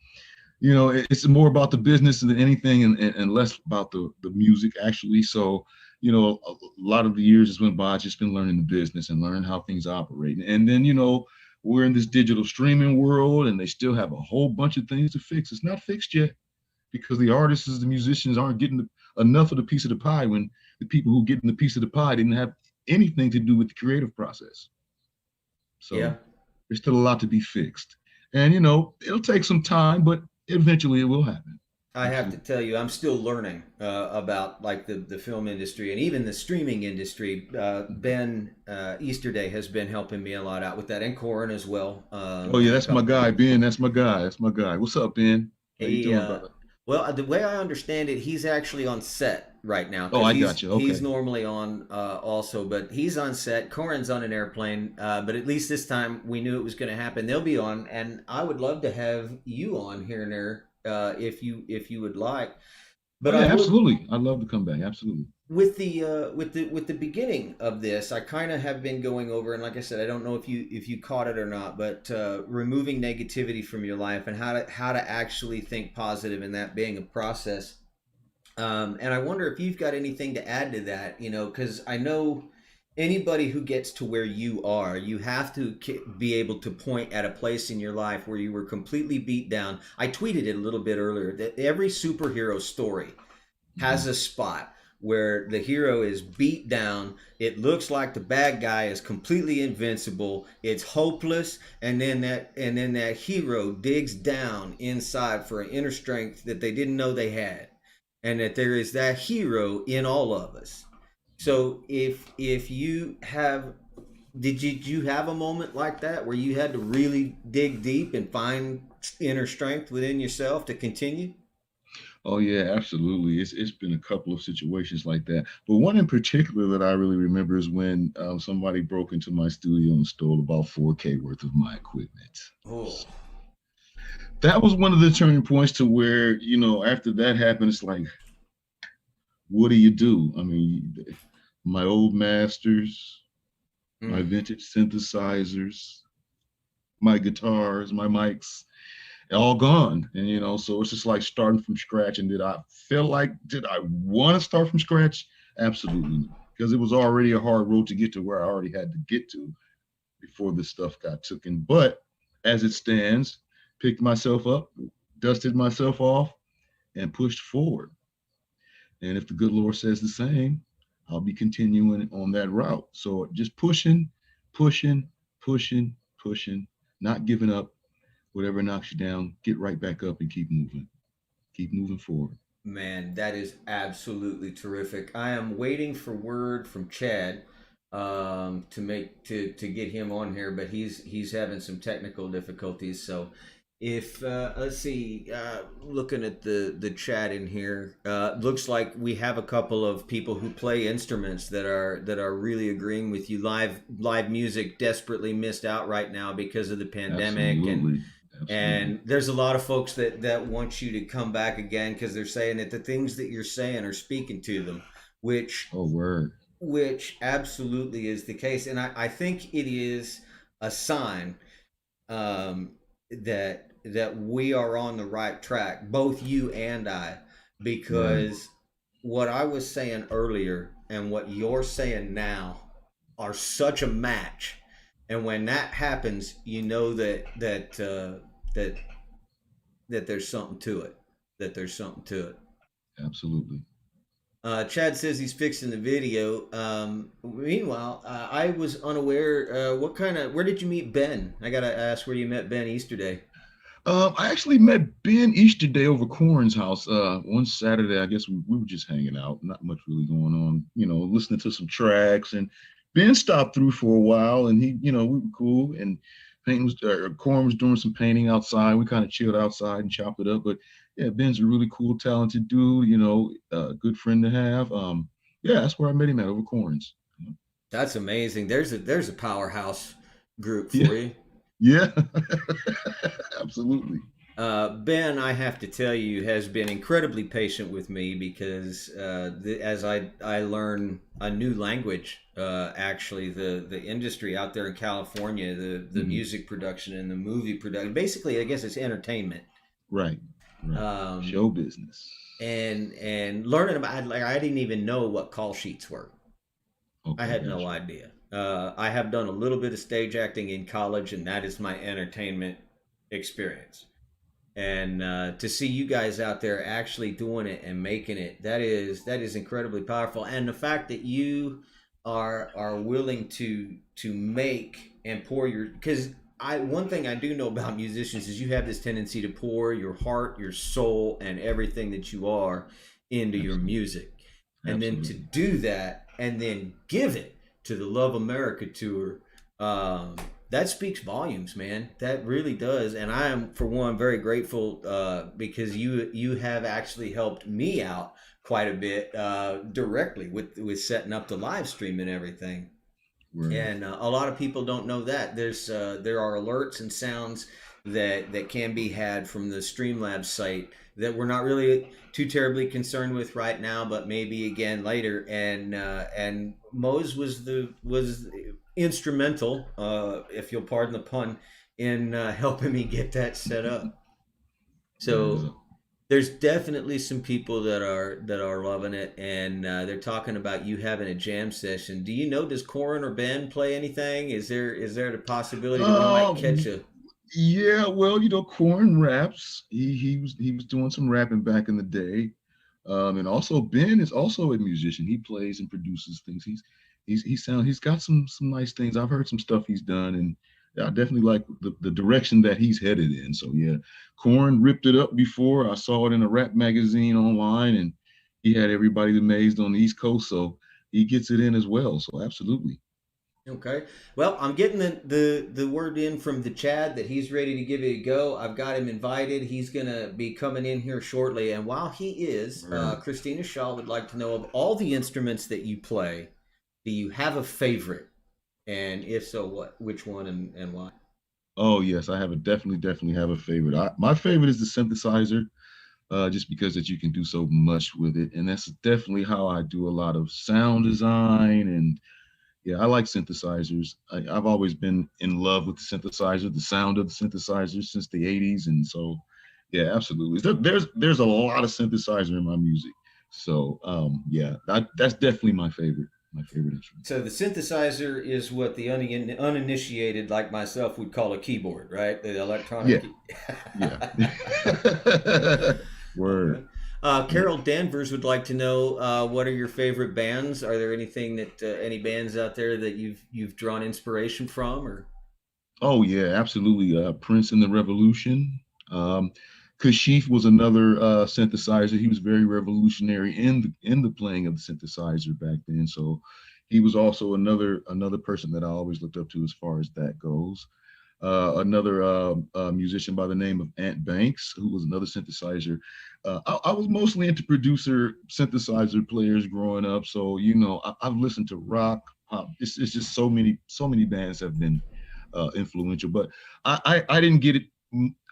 it's more about the business than anything, and less about the music actually. So a lot of the years has went by, I've just been learning the business and learning how things operate, and then we're in this digital streaming world, and they still have a whole bunch of things to fix. It's not fixed yet because the artists and the musicians aren't getting enough of the piece of the pie, when the people who get in the piece of the pie didn't have anything to do with the creative process. Yeah, So there's still a lot to be fixed, and it'll take some time, but eventually it will happen. I have to Absolutely. tell you, I'm still learning about like the film industry and even the streaming industry. Ben Easterday has been helping me a lot out with that, and Corin as well. Oh yeah, A that's my couple guy, times. Ben. That's my guy. That's my guy. What's up, Ben? How you He doing, brother? well, the way I understand it, he's actually on set right now Oh, because I he's got you. he's Okay. normally on also, but he's on set. Corin's on an airplane, but at least this time we knew it was going to happen. They'll be on, and I would love to have you on here and there if you would like. Oh But yeah, I would, absolutely. I'd love to come back. Absolutely. with the beginning of this, I kind of have been going over, and like I said, I don't know if you caught it or not, but removing negativity from your life and how to actually think positive, and that being a process. And I wonder if you've got anything to add to that, because I know anybody who gets to where you are, you have to be able to point at a place in your life where you were completely beat down. I tweeted it a little bit earlier that every superhero story has Mhm. a spot where the hero is beat down. It looks like the bad guy is completely invincible. It's hopeless, and then that hero digs down inside for an inner strength that they didn't know they had, and that there is that hero in all of us. So if you have did you have a moment like that where you had to really dig deep and find inner strength within yourself to continue? Oh yeah, absolutely. It's been a couple of situations like that, but one in particular that I really remember is when somebody broke into my studio and stole about 4K worth of my equipment. Oh, That was one of the turning points to where, after that happened, it's like, what do you do? I mean, my old masters, my mm, vintage synthesizers, my guitars, my mics, all gone. And so it's just like starting from scratch. And did I want to start from scratch? Absolutely not. Because it was already a hard road to get to where I already had to get to before this stuff got taken. But as it stands, picked myself up, dusted myself off, and pushed forward. And if the good Lord says the same, I'll be continuing on that route. So just pushing, pushing, pushing, pushing, not giving up. Whatever knocks you down, get right back up and keep moving forward. man, that is absolutely terrific. I am waiting for word from Chad to get him on here, but he's having some technical difficulties. So if let's see, looking at the chat in here, looks like we have a couple of people who play instruments that are really agreeing with you. Live music desperately missed out right now because of the pandemic, and Absolutely. Absolutely. and there's a lot of folks that want you to come back again because they're saying that the things that you're saying are speaking to them, which Oh, word. which absolutely is the case. And I think it is a sign that we are on the right track, both you and I, Right. because what I was saying earlier and what you're saying now are such a match. And when that happens, you know that that there's something to it. That there's something to it. Absolutely. Chad says he's fixing the video. Meanwhile, I was unaware. Where did you meet Ben? I gotta ask where you met Ben Easterday. I actually met Ben Easterday over Corn's house one Saturday. I guess we were just hanging out, not much really going on, listening to some tracks. And Ben stopped through for a while, and we were cool. And Corn was doing some painting outside. We kind of chilled outside and chopped it up. But yeah, Ben's a really cool, talented dude. A good friend to have. Yeah, that's where I met him at over Corn's. That's amazing. There's a powerhouse group Yeah, for you. yeah, absolutely. Ben, I have to tell you, has been incredibly patient with me because as I learn a new language, actually the industry out there in California, the Mhm. music production and the movie production, basically, I guess it's entertainment. Right, right. Um, Show business. and learning about, like, I didn't even know what call sheets were. I Okay, had no gotcha. idea. I have done a little bit of stage acting in college, and that is my entertainment experience. And to see you guys out there actually doing it and making it, that is incredibly powerful. And the fact that you are willing to make and pour your, because I one thing I do know about musicians is you have this tendency to pour your heart, your soul, and everything that you are into your Absolutely. music, and then to Absolutely. do that and then give it to the Love America tour. That speaks volumes, man. That really does. And I am, for one, very grateful because you have actually helped me out quite a bit directly with setting up the live stream and everything. Word. And a lot of people don't know that there are alerts and sounds that can be had from the Streamlabs site that we're not really too terribly concerned with right now, but maybe again later. And Mose was instrumental, if you'll pardon the pun, in helping me get that set up. So there's definitely some people that are loving it, and they're talking about you having a jam session. Do you know, does Corin or Ben play anything? Is there the possibility that we might catch a? Yeah, well, Corn raps. He was doing some rapping back in the day. And also Ben is also a musician. He plays and produces things. He's got some nice things. I've heard some stuff he's done, and I definitely like the direction that he's headed in. So yeah, Corn ripped it up before. I saw it in a rap magazine online, and he had everybody amazed on the East Coast. So he gets it in as well. So absolutely. Okay. Well, I'm getting the word in from the Chad that he's ready to give it a go. I've got him invited. He's going to be coming in here shortly. And while he is, Christina Shaw would like to know, of all the instruments that you play, do you have a favorite? And if so, what? Which one and why? Oh yes, I have definitely have a favorite. My favorite is the synthesizer, just because that you can do so much with it, and that's definitely how I do a lot of sound design. And yeah, I like synthesizers. I've always been in love with the synthesizer, the sound of the synthesizer since the '80s, and so yeah, absolutely. There's a lot of synthesizer in my music, so yeah, that's definitely my favorite instrument. So the synthesizer is what the uninitiated like myself would call a keyboard, right? The electronic. Yeah, Key- yeah. Okay. Word. Carol Danvers would like to know, what are your favorite bands? Are there anything that any bands out there that you've drawn inspiration from, or? Oh yeah, absolutely. Prince and the Revolution. Kashif was another synthesizer. He was very revolutionary in the playing of the synthesizer back then. So he was also another person that I always looked up to as far as that goes. Another musician by the name of Ant Banks, who was another synthesizer. I was mostly into producer synthesizer players growing up. So I've listened to rock, pop. It's just so many bands have been influential, but I didn't get it.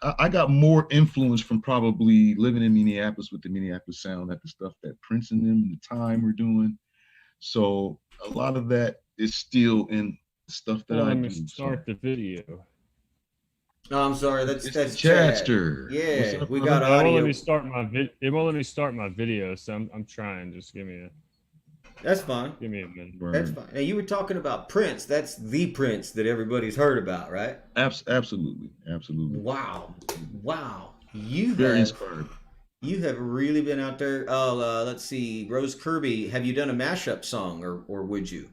I got more influence from probably living in Minneapolis with the Minneapolis sound, at the stuff that Prince and them at the time were doing. So a lot of that is still in stuff that Well, I let me do. start the video. No, I'm sorry. That's Chad. Chadster. Yeah, Up, we brother? got It won't let audio. me start my it won't let me start my video, so I'm trying. Just That's fine. give me a minute. That's fine. Now you were talking about Prince. That's the Prince that everybody's heard about, right? Absolutely. Wow. Very inspired. You have really been out there. Oh, let's see. Rose Kirby, have you done a mashup song, or would you?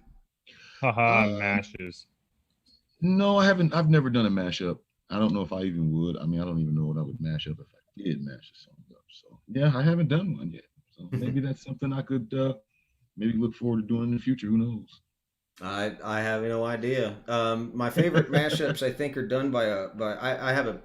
Haha, Uh, mashes. no, I haven't. I've never done a mashup. I don't know if I even would. I mean, I don't even know what I would mash up if I did mash a song up. So yeah, I haven't done one yet. So maybe that's something I could maybe look forward to doing in the future. Who knows? I have no idea. My favorite mashups I think are done by I have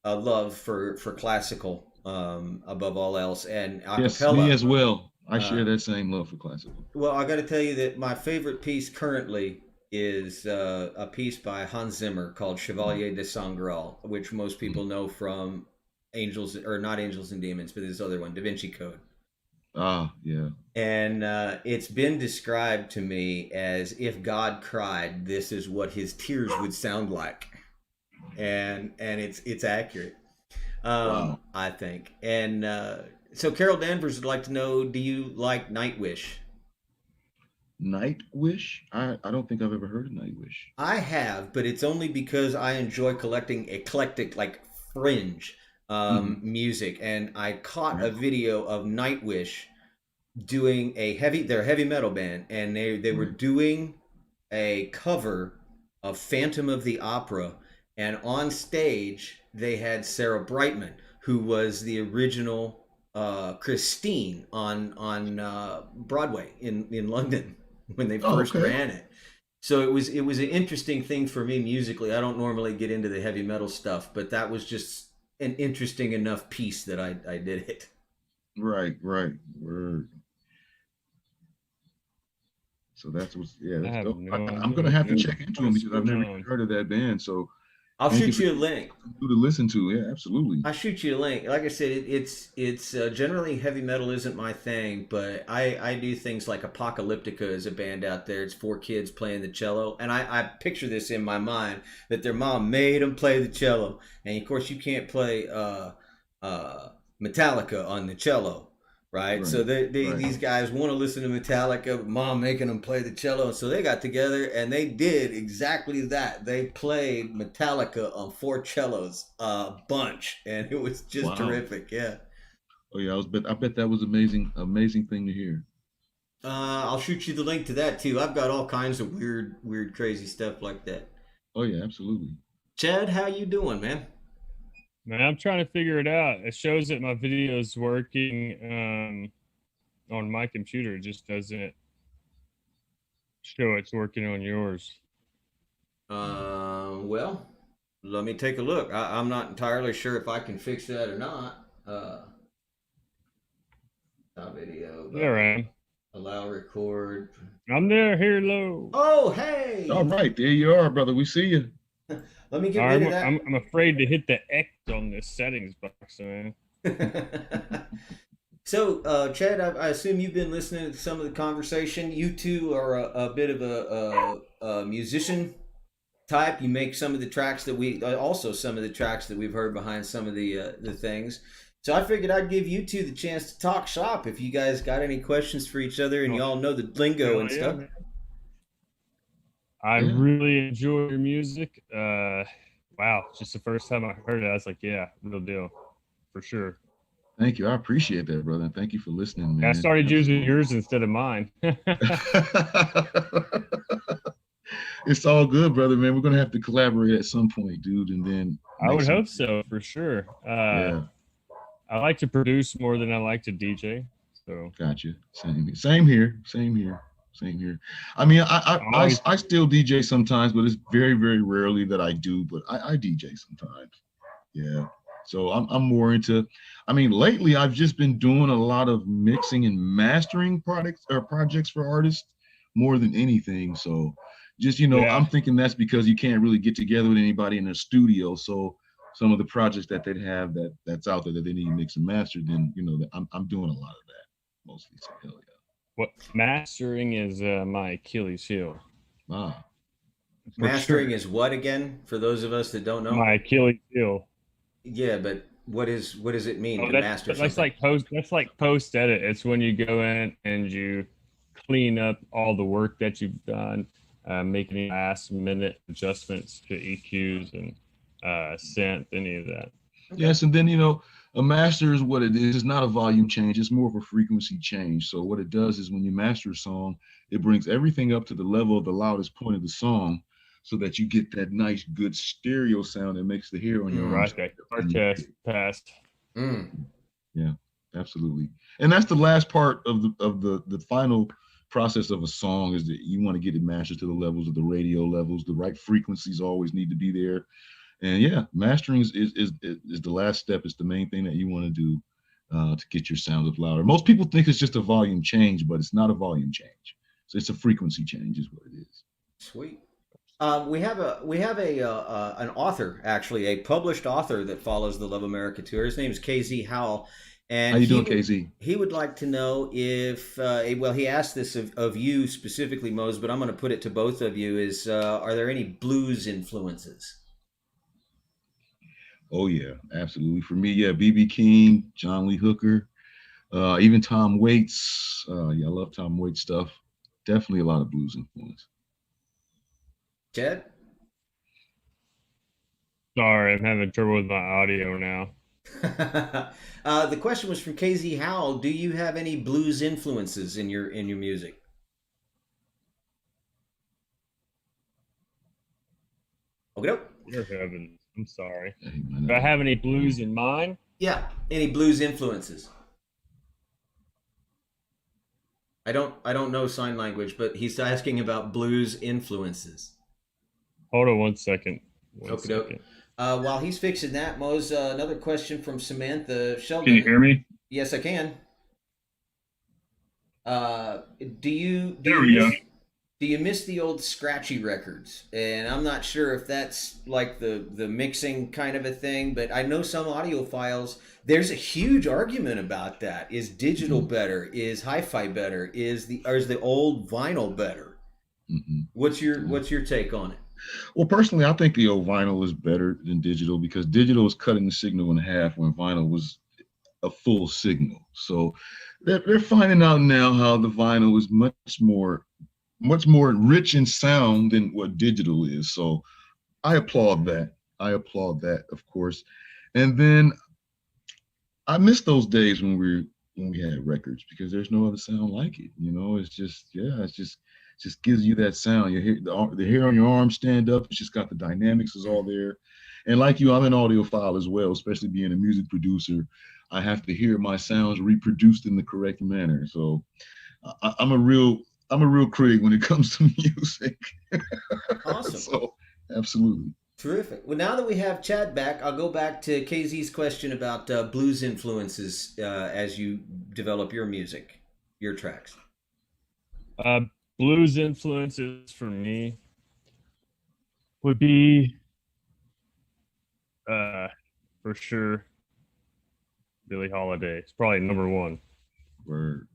a love for classical, above all else, and Yes, me acapella. as well. I Uh, share that same love for classical. well, I got to tell you that my favorite piece currently is a piece by Hans Zimmer called Chevalier de Saint Graal, which most people know from Angels, or not Angels and Demons, but this other one, Da Vinci Code. Ah, yeah. And it's been described to me as if God cried, this is what his tears would sound like, and it's accurate, Wow. I think. And so Carol Danvers would like to know, do you like Nightwish? Nightwish? I don't think I've ever heard of Nightwish. I have, but it's only because I enjoy collecting eclectic, like fringe Mhm. music, and I caught a Right. video of Nightwish doing they're a heavy metal band, and they were Right. doing a cover of Phantom of the Opera, and on stage they had Sarah Brightman, who was the original Christine on Broadway in London when they Oh, first okay. ran it. So it was an interesting thing for me musically. I don't normally get into the heavy metal stuff, but that was just an interesting enough piece that I did it. Right. Word. So that's what's yeah, I that's have dope. no I'm idea gonna have to what check into them because I've going never even on. heard of that band. So I'll Thank you shoot for you a link. to listen to. Yeah, absolutely. I'll shoot you a link. Like I said, it's generally heavy metal isn't my thing, but I do things like Apocalyptica is a band out there. It's four kids playing the cello, and I picture this in my mind that their mom made them play the cello, and of course you can't play Metallica on the cello, right? So Right. Right. these guys want to listen to Metallica, mom making them play the cello, so they got together and they did exactly that. They played Metallica on four cellos, a bunch, and it was just Wow. terrific. Yeah. Oh yeah, I bet that was amazing, amazing thing to hear. I'll shoot you the link to that too. I've got all kinds of weird, crazy stuff like that. Oh yeah, absolutely. Chad, how you doing, man? Man, I'm trying to figure it out. It shows that my video is working on my computer. It just doesn't show it's working on yours. Well, let me take a look. I'm not entirely sure if I can fix that or not. Stop video. There I am. Allow record. I'm there. Here, low. Oh, hey! All right, there you are, brother. We see you. Let me get rid of that. I'm afraid to hit the X on this settings box, man. So, Chad, I assume you've been listening to some of the conversation. You two are a bit of a musician type. You make some of the tracks that also some of the tracks that we've heard behind some of the things. So I figured I'd give you two the chance to talk shop if you guys got any questions for each other and you all know the lingo and stuff. Man. I really enjoy your music. Wow, just the first time I heard it, I was like, yeah, real deal, for sure. Thank you. I appreciate that, brother. And thank you for listening, man. I started using yours instead of mine. It's all good, brother, man. We're gonna have to collaborate at some point, dude. And then I would hope so, for sure. Yeah. I like to produce more than I like to DJ. So Gotcha. Same here. I mean, I still DJ sometimes, but it's very, very rarely that I do. But I DJ sometimes. Yeah. So I'm more into. I mean, lately I've just been doing a lot of mixing and mastering projects for artists more than anything. So just I'm thinking that's because you can't really get together with anybody in a studio. So some of the projects that they'd have that's out there that they need to mix and master, then I'm doing a lot of that mostly. So hell yeah. What mastering is my Achilles heel. Ah. Mastering is what again? For those of us that don't know, my Achilles heel. Yeah, but what does it mean to master something? That's like post edit. It's when you go in and you clean up all the work that you've done, making last minute adjustments to EQs and synth, any of that. Okay. Yes, and then a master is what it is. It's not a volume change. It's more of a frequency change. So what it does is when you master a song, it brings everything up to the level of the loudest point of the song, so that you get that nice, good stereo sound that makes the hair on your right. Our test passed. Yeah, absolutely. And that's the last part of the final process of a song, is that you want to get it mastered to the levels of the radio levels. The right frequencies always need to be there. And yeah, mastering is the last step. It's the main thing that you want to do to get your sound up louder. Most people think it's just a volume change, but it's not a volume change. So it's a frequency change is what it is. Sweet. We have an author, actually, a published author that follows the Love America tour. His name is KZ Howell. And how you doing, KZ? He would like to know if, he asked this of you specifically, Mose, but I'm going to put it to both of you, are there any blues influences? Oh, yeah, absolutely. For me, yeah, B.B. King, John Lee Hooker, even Tom Waits. I love Tom Waits stuff. Definitely a lot of blues influence. Chad? Sorry, I'm having trouble with my audio now. The question was from KZ Howell. Do you have any blues influences in your music? Okay. Dear heavens, I'm sorry. Hey, do I have any blues in mine? Yeah, any blues influences? I don't know sign language, but he's asking about blues influences. Hold on one second. Okay. While he's fixing that, Mose, another question from Samantha Sheldon. Can you hear me? Yes, I can. Do you there we go. Do you miss the old scratchy records? And I'm not sure if that's like the mixing kind of a thing, but I know some audiophiles. There's a huge argument about that. Is digital better? Is hi-fi better? Is the old vinyl better? Mm-hmm. What's your take on it? Well, personally, I think the old vinyl is better than digital because digital is cutting the signal in half when vinyl was a full signal. So they're finding out now how the vinyl is much more rich in sound than what digital is. So I applaud that. I applaud that, of course. And then I miss those days when we had records because there's no other sound like it. You know, it's just just gives you that sound. You hear the hair on your arm stand up. It's just got the dynamics is all there. And like you, I'm an audiophile as well, especially being a music producer. I have to hear my sounds reproduced in the correct manner. So I'm a real critic when it comes to music. Awesome. So absolutely. Terrific. Well, now that we have Chad back, I'll go back to KZ's question about blues influences as you develop your music, your tracks. Blues influences for me would be for sure Billie Holiday. It's probably number one. Word.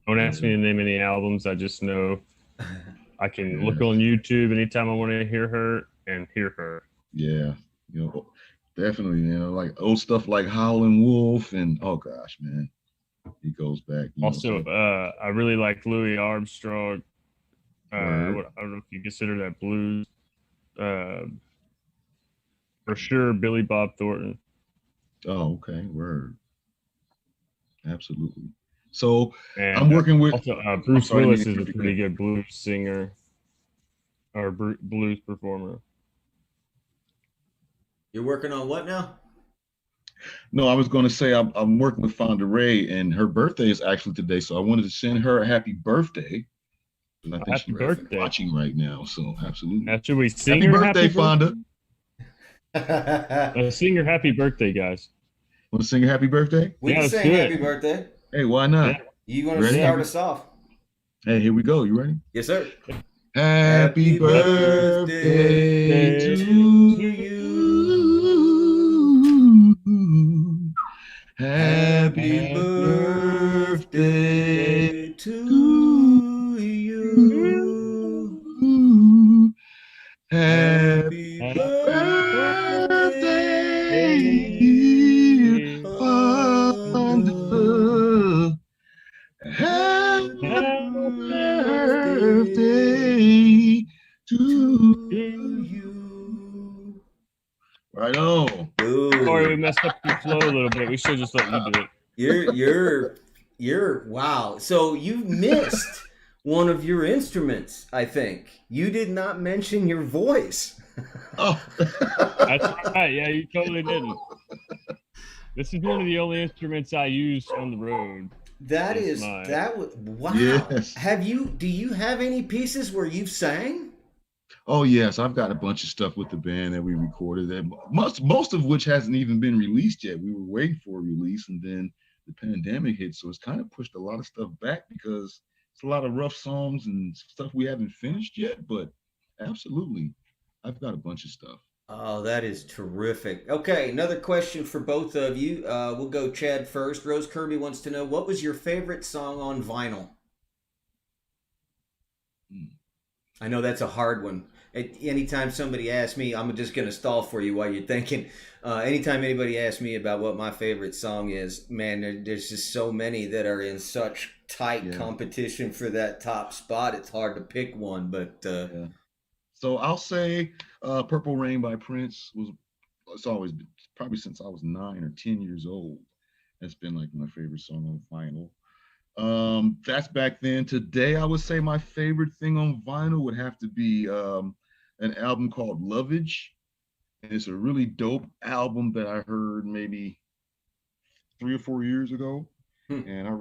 Don't ask me to name any albums. I just know I can look on YouTube anytime I want to hear her and hear her. Yeah, you know, definitely, you know, like old stuff like Howlin' Wolf and oh gosh, man, he goes back. Also, I really like Louis Armstrong. I don't know if you consider that blues. For sure, Billy Bob Thornton. Oh, okay, word. Absolutely. So And I'm working with also Bruce Willis is a pretty good blues singer or blues performer. You're working on what now? No, I was going to say I'm working with Fonda Ray, and her birthday is actually today, so I wanted to send her a happy birthday. And I think Happy birthday. Watching right now, so absolutely. Now, should we sing happy her birthday, happy Fonda? Let's sing her happy birthday, guys. Want to sing her happy birthday? We can sing happy birthday. Hey, why not? Yeah. You want to start us off? Hey, here we go. You ready? Yes, sir. Happy birthday to you. Happy birthday to you. Happy birthday, dear Fonda. Happy birthday to you. Right on. Sorry, we messed up the flow a little bit. We should just let you do it. You're wow. So you missed one of your instruments, I think. You did not mention your voice. Oh. That's right. Yeah, you totally didn't. This is one of the only instruments I use on the road. Wow. Yes. Do you have any pieces where you've sang? Oh yes, I've got a bunch of stuff with the band that we recorded, and most of which hasn't even been released yet. We were waiting for a release, and then the pandemic hit, so it's kind of pushed a lot of stuff back because it's a lot of rough songs and stuff we haven't finished yet. But absolutely, I've got a bunch of stuff. Oh, that is terrific. Okay, another question for both of you. We'll go Chad first. Rose Kirby wants to know, what was your favorite song on vinyl? I know that's a hard one. Anytime somebody asks me, I'm just going to stall for you while you're thinking. Anytime anybody asks me about what my favorite song is, man, there's just so many that are in such tight competition for that top spot. It's hard to pick one, but... So I'll say Purple Rain by Prince it's always been, probably since I was 9 or 10 years old. That's been like my favorite song on vinyl. That's back then. Today, I would say my favorite thing on vinyl would have to be an album called Lovage. And it's a really dope album that I heard maybe 3 or 4 years ago. And I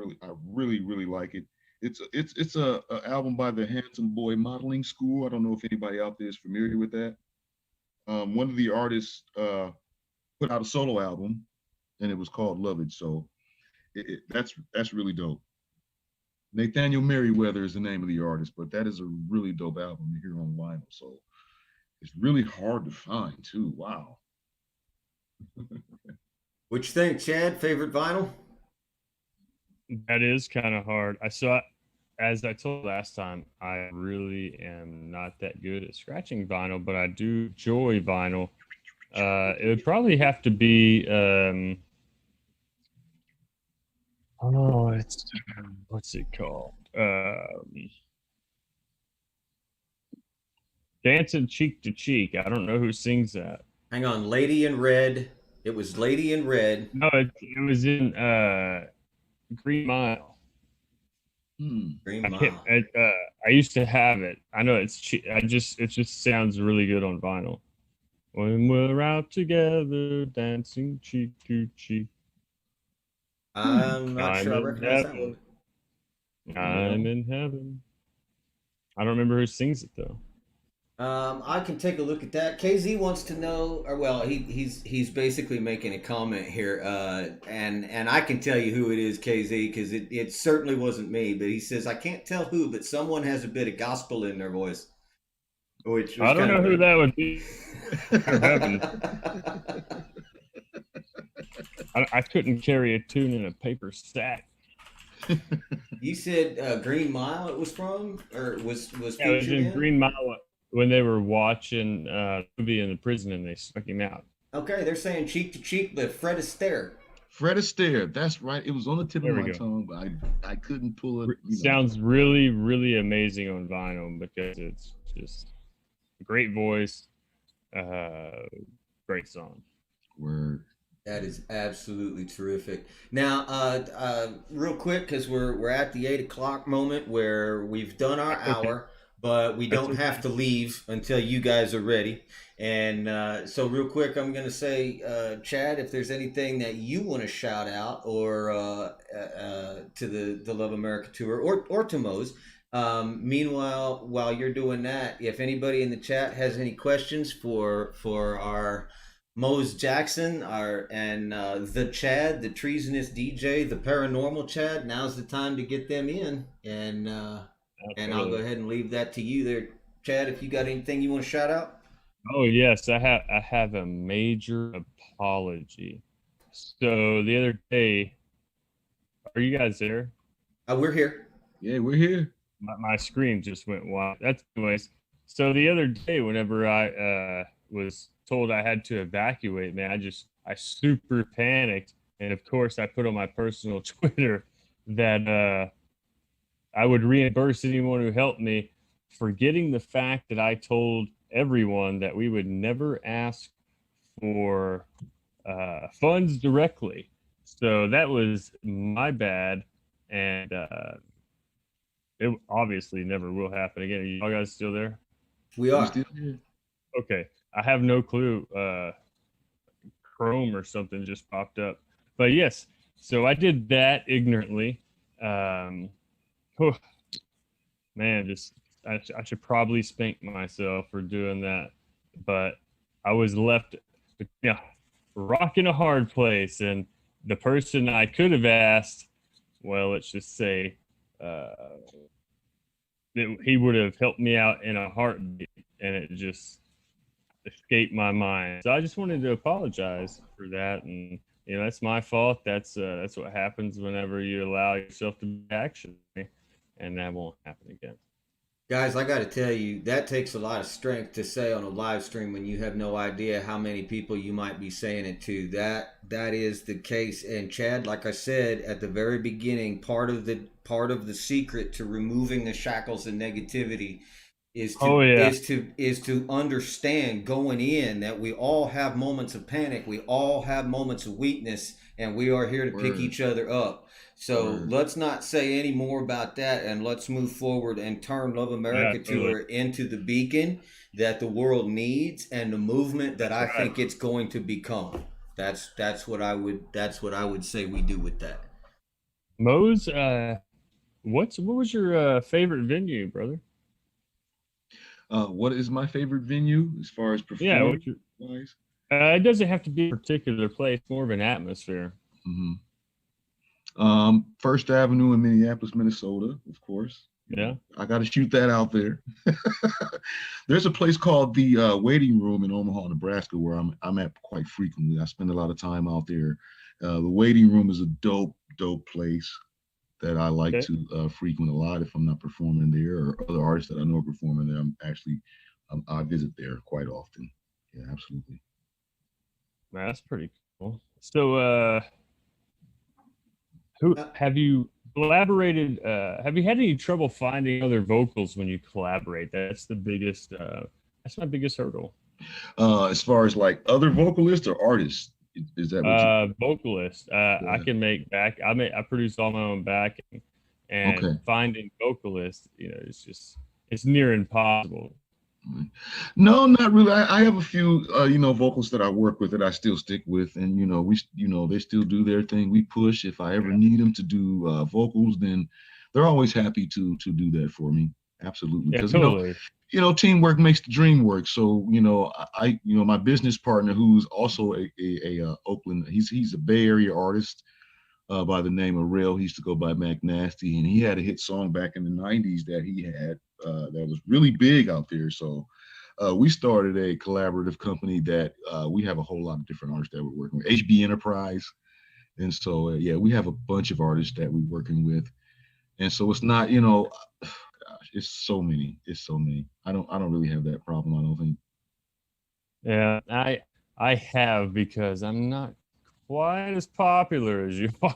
really like it. It's a album by the Handsome Boy Modeling School. I don't know if anybody out there is familiar with that. One of the artists put out a solo album, and it was called Lovage. So that's really dope. Nathaniel Merriweather is the name of the artist, but that is a really dope album to hear on vinyl. So it's really hard to find too. Wow. What you think, Chad? Favorite vinyl? That is kind of hard. I saw, as I told last time, I really am not that good at scratching vinyl, but I do enjoy vinyl. It would probably have to be it's what's it called? Dancing Cheek to Cheek. I don't know who sings that. Hang on, Lady in Red. It was Lady in Red. No, it was in Green Mile. Green I Mile. can't. I used to have it. I know it's cheap. It just sounds really good on vinyl. When we're out together, dancing cheek to cheek. I'm not sure I I'm in recognize that heaven. one. I'm in heaven. I don't remember who sings it though. I can take a look at that. KZ wants to know, or well, he's basically making a comment here, and I can tell you who it is, KZ, because it certainly wasn't me. But he says I can't tell who, but someone has a bit of gospel in their voice. Which I don't know who that would be. Heaven. I couldn't carry a tune in a paper sack. You said Green Mile it was from, or was Yeah, it was featured in in? Green Mile when they were watching a movie in the prison and they stuck him out. Okay, they're saying Cheek to Cheek, but Fred Astaire. Fred Astaire, that's right. It was on the tip There of we my go. tongue, but I couldn't pull it. Sounds really, really amazing on vinyl because it's just a great voice, great song. Word. That is absolutely terrific. Now, real quick, because we're at the 8 o'clock moment where we've done our hour, but we don't have to leave until you guys are ready. And so, real quick, I'm going to say, Chad, if there's anything that you want to shout out, or to the Love America tour, or to Mose. Meanwhile, while you're doing that, if anybody in the chat has any questions for our Mose Jackson, the Chad, the treasonous DJ, the paranormal Chad, now's the time to get them in, and I'll go ahead and leave that to you there, Chad. If you got anything you want to shout out. Oh yes, I have a major apology. So the other day, are you guys there? We're here. Yeah, we're here. My screen just went wild. That's anyways. So the other day, whenever I was told I had to evacuate, man, I super panicked, and of course I put on my personal Twitter that I would reimburse anyone who helped me, forgetting the fact that I told everyone that we would never ask for funds directly. So that was my bad, and it obviously never will happen again. Are y'all guys still there? We are. Still here. Okay. I have no clue. Chrome or something just popped up. But yes, so I did that ignorantly. Man, I should probably spank myself for doing that. But I was left, rock in a hard place. And the person I could have asked, well, let's just say, he would have helped me out in a heartbeat, and it just escaped my mind. So I just wanted to apologize for that, and that's my fault. That's what happens whenever you allow yourself to be action, and that won't happen again. Guys, I got to tell you, that takes a lot of strength to say on a live stream when you have no idea how many people you might be saying it to. That is the case. And Chad, like I said at the very beginning, part of the secret to removing the shackles and negativity is to understand going in that we all have moments of panic, we all have moments of weakness, and we are here to pick each other up. So let's not say any more about that, and let's move forward and turn Love America Tour into the beacon that the world needs and the movement that I think it's going to become. That's what I would say we do with that. Mose, what was your favorite venue, brother? What is my favorite venue as far as performance? Wise? It doesn't have to be a particular place, more of an atmosphere. Mm-hmm. First Avenue in Minneapolis, Minnesota, of course. Yeah. I got to shoot that out there. There's a place called the Waiting Room in Omaha, Nebraska, where I'm at quite frequently. I spend a lot of time out there. The Waiting Room is a dope place that I like Okay. to frequent a lot if I'm not performing there, or other artists that I know are performing there. I visit there quite often. Yeah, absolutely. Man, that's pretty cool. So, who have you collaborated? Have you had any trouble finding other vocals when you collaborate? That's my biggest hurdle. As far as like other vocalists or artists, is that what you? Vocalist. I can make back. I produce all my own backing, and Okay. finding vocalists, it's near impossible. No, not really. I have a few, vocalists that I work with that I still stick with, and they still do their thing. We push. If I ever need them to do vocals, then they're always happy to do that for me. Absolutely, Yeah, because totally. teamwork makes the dream work. So my business partner, who's also a Oakland, he's a Bay Area artist by the name of Rail. He used to go by Mac Nasty, and he had a hit song back in the '90s that he had that was really big out there. So we started a collaborative company that we have a whole lot of different artists that we're working with, HB Enterprise. And so, we have a bunch of artists that we're working with. And so it's not, gosh, it's so many. I don't really have that problem, I don't think. Yeah, I have, because I'm not quite as popular as you are.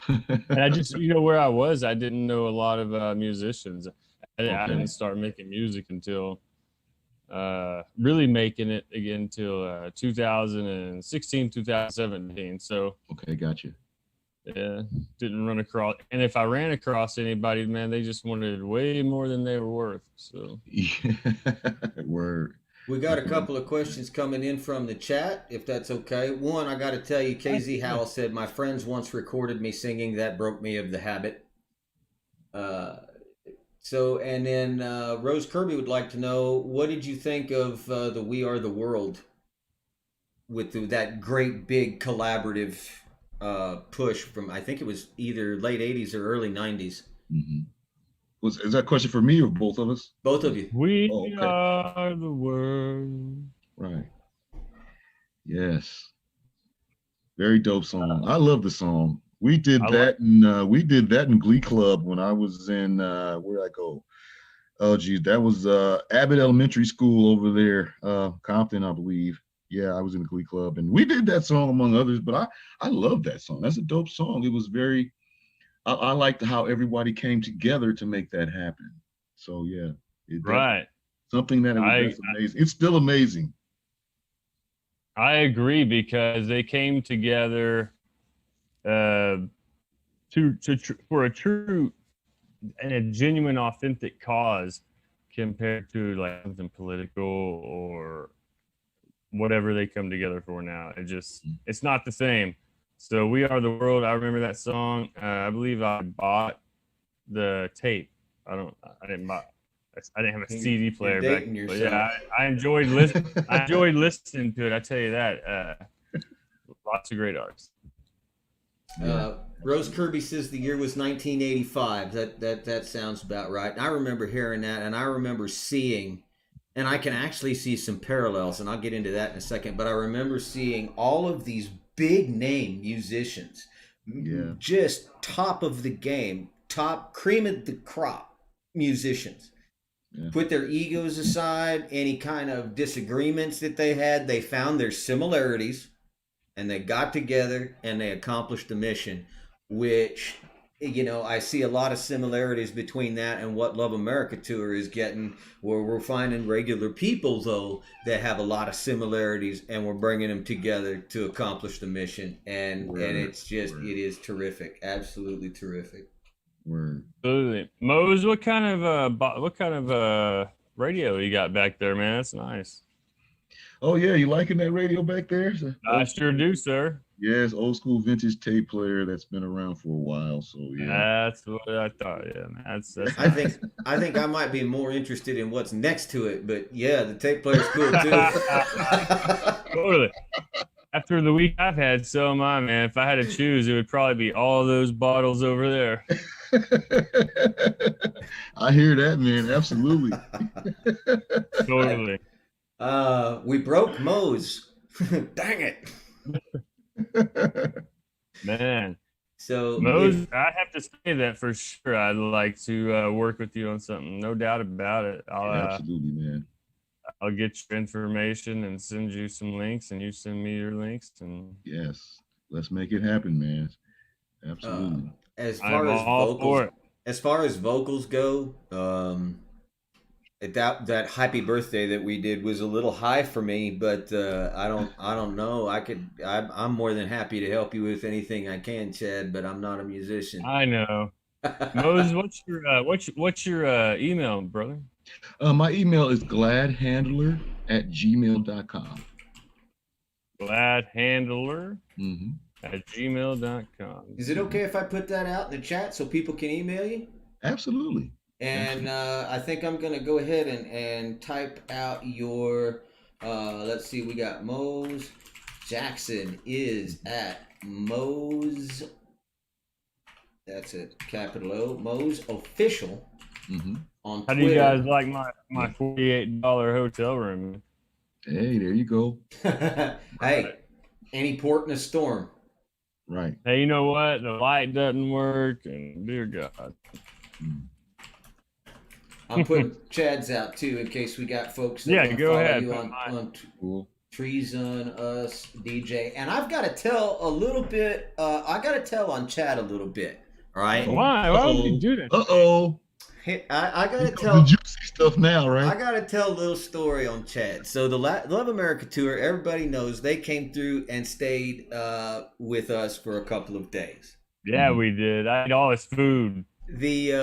And I just, where I was, I didn't know a lot of musicians. I didn't start making music until really making it again until 2016, 2017. So Okay, gotcha. yeah, didn't run across. And if I ran across anybody, man, they just wanted way more than they were worth. So Yeah. Word. We got a couple of questions coming in from the chat, if that's okay. One, I got to tell you, KZ Howell said, my friends once recorded me singing That Broke Me of the Habit. And then Rose Kirby would like to know, what did you think of the We Are the World with that great big collaborative push from, I think it was either late 80s or early 90s? Mm-hmm. Is that a question for me or both of us? Both of you. we okay. are the world. Right. Yes. Very dope song. I love the song. We did that in Glee Club when I was in where'd I go? Oh geez, that was Abbott Elementary School over there, Compton, I believe. Yeah, I was in the Glee Club, and we did that song among others. But I love that song. That's a dope song. It was very. I liked how everybody came together to make that happen. So yeah, Right. Something that was amazing. It's still amazing. I agree, because they came together for a true and a genuine, authentic cause, compared to like something political or whatever they come together for now. It's not the same. So We Are the World. I remember that song. I believe I bought the tape. I didn't have a CD player back then. But yeah, I enjoyed listening to it. I tell you that. Lots of great artists. Rose Kirby says the year was 1985. That sounds about right. And I remember hearing that, and I remember seeing, and I can actually see some parallels, and I'll get into that in a second, but I remember seeing all of these big name musicians, just top of the game, top cream of the crop musicians, put their egos aside, any kind of disagreements that they had, they found their similarities, and they got together and they accomplished the mission, which, I see a lot of similarities between that and what Love America Tour is getting, where we're finding regular people, though, that have a lot of similarities, and we're bringing them together to accomplish the mission. And it's just, it is terrific. Absolutely terrific. Word. Absolutely. Mose, what kind of radio you got back there, man? That's nice. Oh yeah, you liking that radio back there? I sure do, sir. Yes, old school vintage tape player that's been around for a while. So yeah, that's what I thought. Yeah, man. That's I think I might be more interested in what's next to it, but yeah, the tape player's cool too. Totally. After the week I've had, so am I, man. If I had to choose, it would probably be all those bottles over there. I hear that, man. Absolutely. Totally. We broke Mose. Dang it. Man. So Mose, I have to say that for sure. I'd like to work with you on something. No doubt about it. Absolutely, man. Uh, I'll get your information and send you some links, and you send me your links. And Yes. Let's make it happen, man. Absolutely. as I'm far as all for vocals, it. as far as vocals go, that happy birthday that we did was a little high for me, but I don't know. I'm more than happy to help you with anything I can, Chad, but I'm not a musician. I know. Mose, what's your email, brother? My email is gladhandler@gmail.com. Gladhandler Mm-hmm. at gmail.com. Is it okay if I put that out in the chat so people can email you? Absolutely. And I think I'm gonna go ahead and type out your. Let's see, we got Mose Jackson is at Mose. That's it, capital O. Mose official Mm-hmm. on How Twitter. do you guys like my $48 hotel room? Hey, there you go. Hey, any port in a storm. Right. Hey, you know what? The light doesn't work, and dear God. Mm. I'm putting Chad's out too in case we got folks that Yeah, want to go follow ahead. you Put mine. on Cool. Treason Us DJ. And I've got to tell a little bit. I got to tell on Chad a little bit. All right. Why? Why would you do that? Uh-oh. Hey, I got to The tell. juicy stuff now, I right? got to tell a little story on Chad. So the Love America tour, everybody knows they came through and stayed with us for a couple of days. Yeah, we did. I ate all his food. The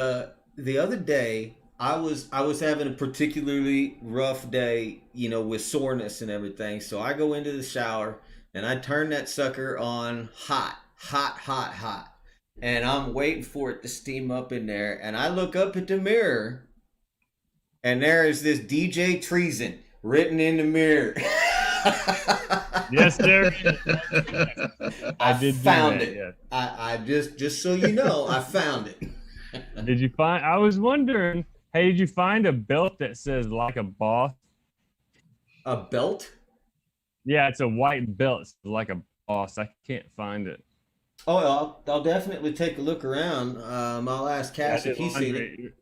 other day, I was having a particularly rough day, with soreness and everything. So I go into the shower and I turn that sucker on hot. And I'm waiting for it to steam up in there. And I look up at the mirror and there is this DJ Treason written in the mirror. Yes, there. I did found do that, it. yes. I just so you know, I found it. Did you find? I was wondering. Hey, did you find a belt that says "like a boss"? A belt? Yeah, it's a white belt, it's like a boss. I can't find it. Oh, I'll definitely take a look around. I'll ask Cass if he's seen it.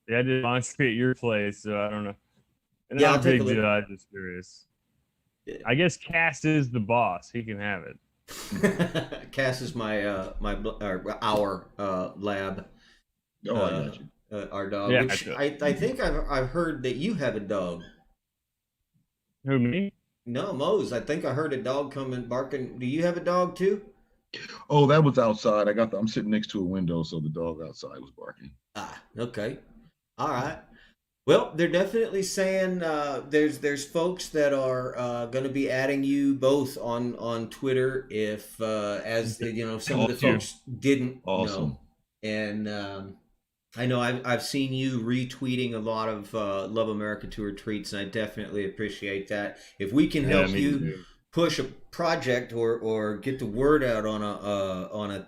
Yeah, I did laundry at your place, so I don't know. And Yeah, not I'll a take big a look. deal. I'm just curious. Yeah. I guess Cass is the boss. He can have it. Cass is our lab. Oh, I got you. Our dog. Yeah, Which I think I've heard that you have a dog. Who, me? No, Mose. I think I heard a dog coming barking. Do you have a dog too? Oh, that was outside. I'm sitting next to a window, so the dog outside was barking. Ah, okay. All right. Well, they're definitely saying there's folks that are going to be adding you both on Twitter if some of the folks didn't know. And I know I've seen you retweeting a lot of Love America Tour tweets, and I definitely appreciate that. If we can help you push a project or get the word out on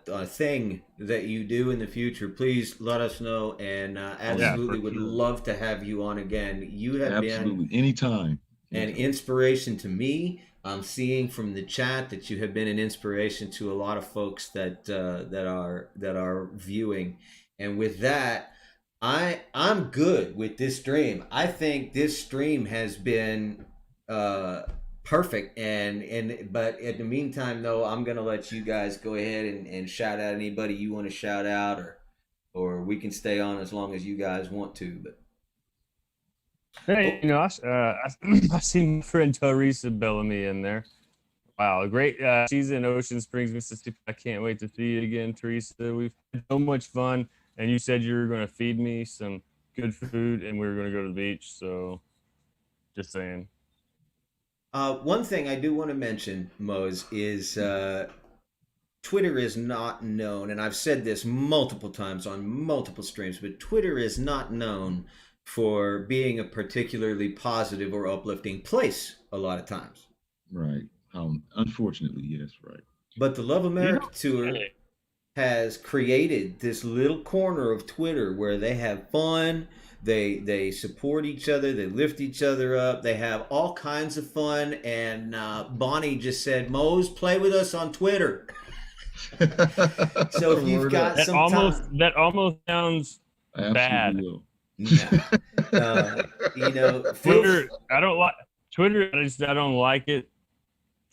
a thing that you do in the future, please let us know, and absolutely would love to have you on again. You have been anytime an inspiration to me. I'm seeing from the chat that you have been an inspiration to a lot of folks that are viewing. And with that, I'm good with this stream. I think this stream has been perfect. But in the meantime, though, I'm gonna let you guys go ahead and shout out anybody you want to shout out, or we can stay on as long as you guys want to. But hey, I seen my friend Teresa Bellamy in there. Wow, great. She's in Ocean Springs, Mississippi. I can't wait to see you again, Teresa. We've had so much fun. And you said you were going to feed me some good food, and we were going to go to the beach. So, just saying. One thing I do want to mention, Mose, is Twitter is not known, and I've said this multiple times on multiple streams, but Twitter is not known for being a particularly positive or uplifting place a lot of times. Right. How unfortunately, yes, right. But the Love You America know, tour has created this little corner of Twitter where they have fun, they support each other, they lift each other up, they have all kinds of fun. And Bonnie just said, "Mose, play with us on Twitter." So if you've Word up. got some time, that almost sounds I bad. absolutely will. nah, you know, feel. Twitter, I don't like Twitter. I don't like it.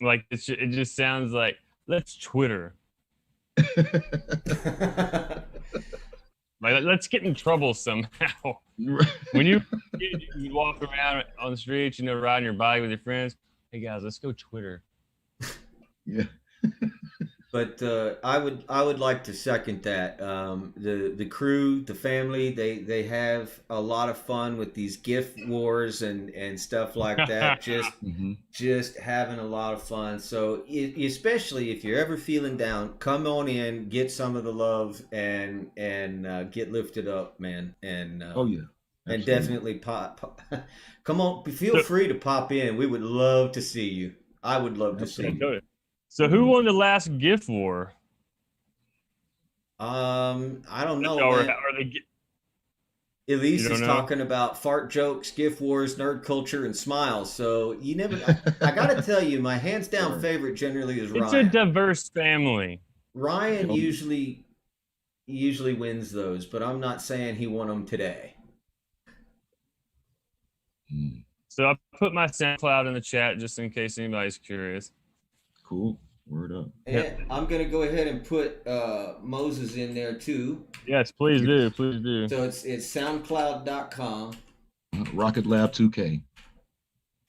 Like it just sounds like let's Twitter. Like let's get in trouble somehow. When you walk around on the streets, riding your bike with your friends. Hey guys, let's go Twitter. Yeah. But I would like to second that. The crew, the family, they have a lot of fun with these gift wars and stuff like that. Just having a lot of fun. So especially if you're ever feeling down, come on in, get some of the love, and get lifted up, man. And Oh yeah. and Absolutely. definitely pop. Come on, feel free to pop in. We would love to see you. I would love to see you. So who won the last gift war? I don't know, Or man. Elise is talking about fart jokes, gift wars, nerd culture, and smiles. So you never. I gotta tell you, my hands down favorite generally is Ryan. It's a diverse family. Ryan usually wins those, but I'm not saying he won them today. So I put my SoundCloud in the chat just in case anybody's curious. Cool. Word up. And I'm gonna go ahead and put Moses in there too. Yes, please do. Please do. So it's soundcloud.com. Rocket Lab 2K.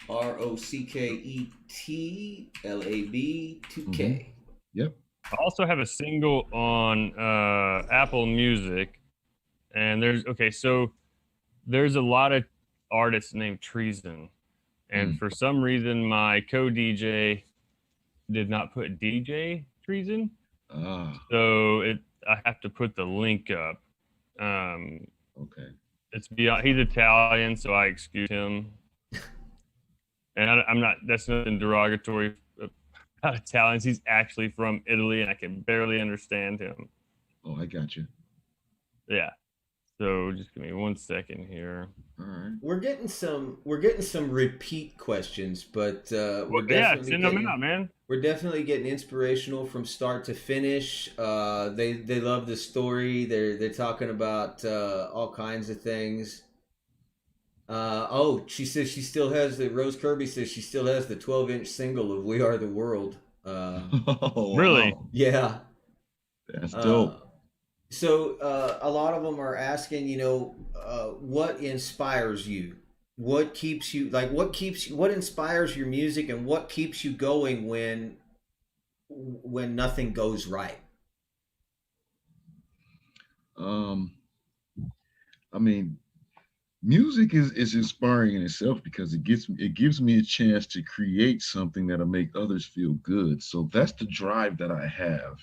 ROCKETLAB 2K. Yep. I also have a single on Apple Music, and there's a lot of artists named Treason, and for some reason my co-DJ did not put DJ Treason, so I have to put the link up. Okay. It's beyond. He's Italian, so I excuse him, and I'm not. That's nothing derogatory about Italians. He's actually from Italy, and I can barely understand him. Oh, I got you. Yeah. So just give me 1 second here. All right. We're getting some repeat questions, but we're definitely send them out, man. We're definitely getting inspirational from start to finish. They love the story. They're talking about all kinds of things. She says she still has Rose Kirby says she still has the 12-inch single of "We Are the World." Really? Wow. Yeah. That's dope. So a lot of them are asking, what inspires you? What keeps you what inspires your music, and what keeps you going when nothing goes right? I mean, music is inspiring in itself because it gives me a chance to create something that'll make others feel good. So that's the drive that I have,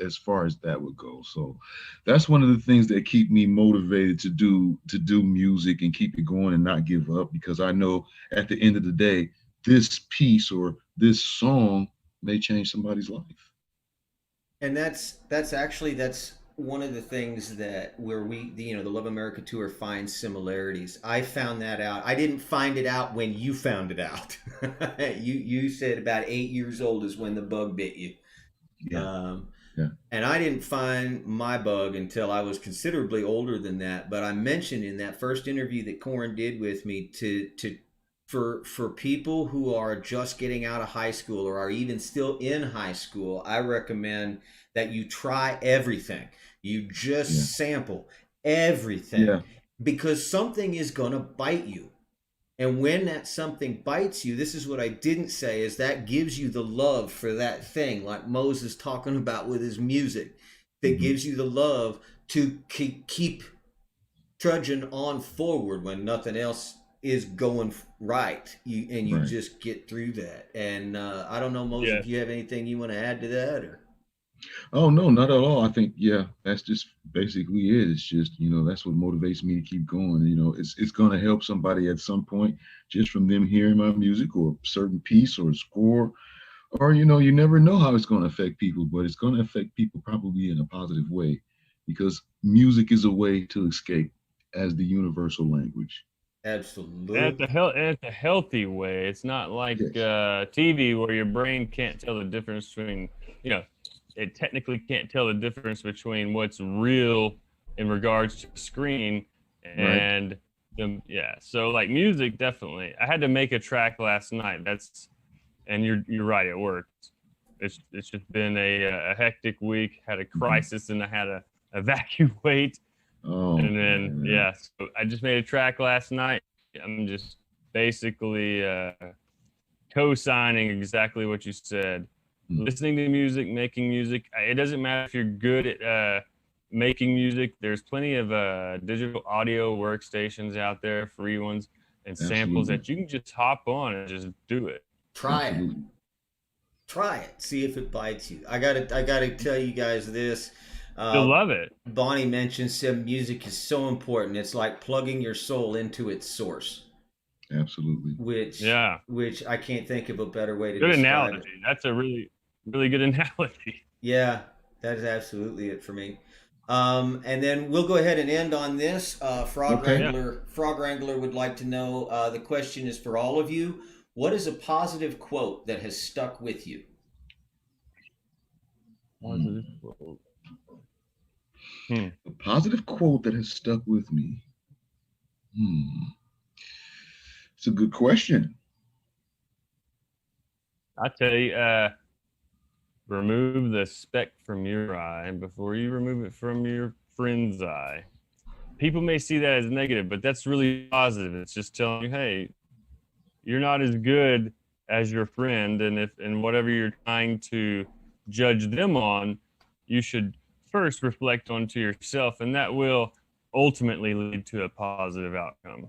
as far as that would go. So that's one of the things that keep me motivated to do music and keep it going and not give up, because I know at the end of the day, this piece or this song may change somebody's life. And that's one of the things that where the Love America tour finds similarities. I found that out. I didn't find it out when you found it out. You said about 8 years old is when the bug bit you. Yeah. And I didn't find my bug until I was considerably older than that. But I mentioned in that first interview that Corin did with me for people who are just getting out of high school or are even still in high school, I recommend that you try everything. You just sample everything, because something is going to bite you. And when that something bites you, this is what I didn't say, is that gives you the love for that thing, like Mose is talking about with his music, that gives you the love to keep trudging on forward when nothing else is going right. You just get through that. And I don't know, Mose, if you have anything you want to add to that, or? Oh, no, not at all. I think, that's just basically it. It's just, that's what motivates me to keep going. It's going to help somebody at some point just from them hearing my music or a certain piece or a score. Or, you never know how it's going to affect people, but it's going to affect people probably in a positive way, because music is a way to escape as the universal language. Absolutely. And it's a healthy way. It's not like Yes. TV where your brain can't tell the difference between, you know, it technically can't tell the difference between what's real in regards to screen Right. and yeah. So like music, definitely. I had to make a track last night. And you're right. It worked. It's just been a hectic week. Had a crisis and I had to evacuate. Oh, And then man. yeah, so I just made a track last night. I'm just basically co-signing exactly what you said. Mm. Listening to music, making music. It doesn't matter if you're good at making music. There's plenty of digital audio workstations out there, free ones, and samples Absolutely. that you can just hop on and just do it. Try it. Absolutely. Try it. See if it bites you. I gotta tell you guys this. You'll Uh, love it. Bonnie mentioned some music is so important. It's like plugging your soul into its source, Absolutely. Yeah. which I can't think of a better way to Good describe it. analogy. That's a really, really good analogy. Yeah, that is absolutely it for me. And then we'll go ahead and end on this. Okay. Frog Wrangler would like to know. The question is for all of you. What is a positive quote that has stuck with you? Positive quote. A positive quote that has stuck with me. It's a good question. I tell you, remove the speck from your eye before you remove it from your friend's eye. People may see that as negative, but that's really positive. It's just telling you, hey, you're not as good as your friend, and whatever you're trying to judge them on, you should first reflect onto yourself, and that will ultimately lead to a positive outcome.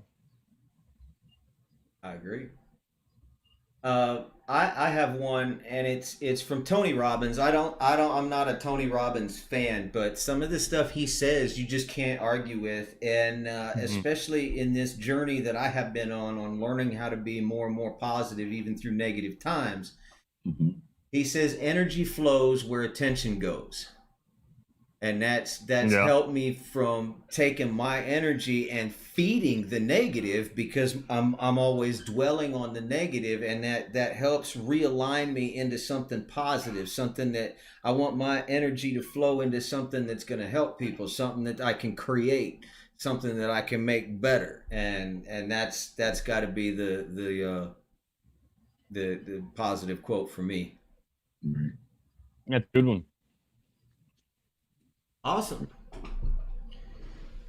I agree. I have one, and it's from Tony Robbins. I'm not a Tony Robbins fan, but some of the stuff he says you just can't argue with, and especially in this journey that I have been on learning how to be more and more positive, even through negative times. Mm-hmm. He says energy flows where attention goes. And that's Yeah. helped me from taking my energy and feeding the negative, because I'm always dwelling on the negative, and that helps realign me into something positive, something that I want my energy to flow into, something that's going to help people, something that I can create, something that I can make better, and that's got to be the positive quote for me. Right. That's a good one. Awesome.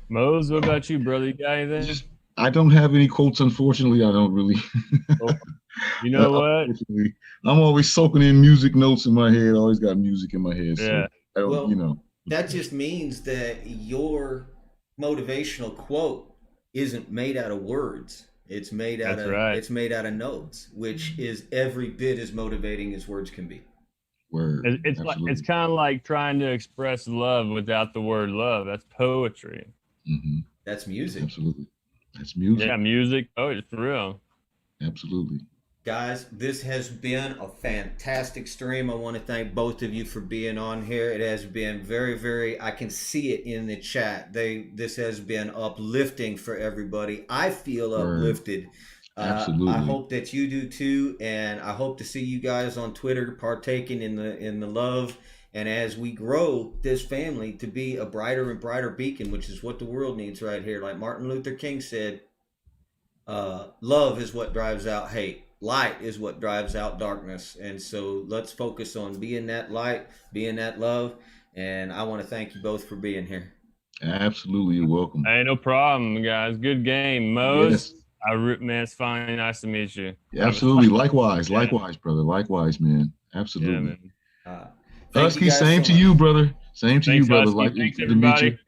Mose, what about you, brother? You got anything? I don't have any quotes, unfortunately. I don't really. Oh, you know what? I'm always soaking in music notes in my head. Always got music in my head. So Yeah. I don't, Well, that just means that your motivational quote isn't made out of words. It's made out That's of right. it's made out of notes, which is every bit as motivating as words can be. Word. It's like it's kind of like trying to express love without the word love. That's poetry. Mm-hmm. That's music. Absolutely. That's music. Yeah, music. Oh, it's for real. Absolutely. Guys, this has been a fantastic stream. I want to thank both of you for being on here. It has been very, very, I can see it in the chat. This has been uplifting for everybody. I feel uplifted. Absolutely. I hope that you do too, and I hope to see you guys on Twitter partaking in the love, and as we grow this family to be a brighter and brighter beacon, which is what the world needs right here. Like Martin Luther King said, love is what drives out hate. Light is what drives out darkness. And so let's focus on being that light, being that love. And I want to thank you both for being here. Absolutely. You're welcome. Hey, no problem, guys. Good game. Mose, yes. Man, it's finally nice to meet you. Absolutely. Likewise. Yeah. Likewise, brother. Likewise, man. Absolutely. Yeah, Husky, same to you, brother. Same to you, brother. Like Thanks, to meet you.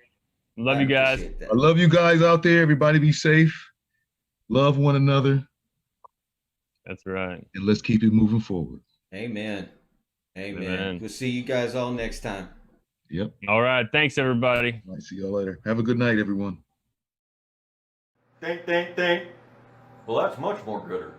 Love you guys. I love you guys out there. Everybody be safe. Love one another. That's right. And let's keep it moving forward. Amen. Amen. We'll see you guys all next time. Yep. All right. Thanks, everybody. All right, see y'all later. Have a good night, everyone. Think. Well, that's much more gooder.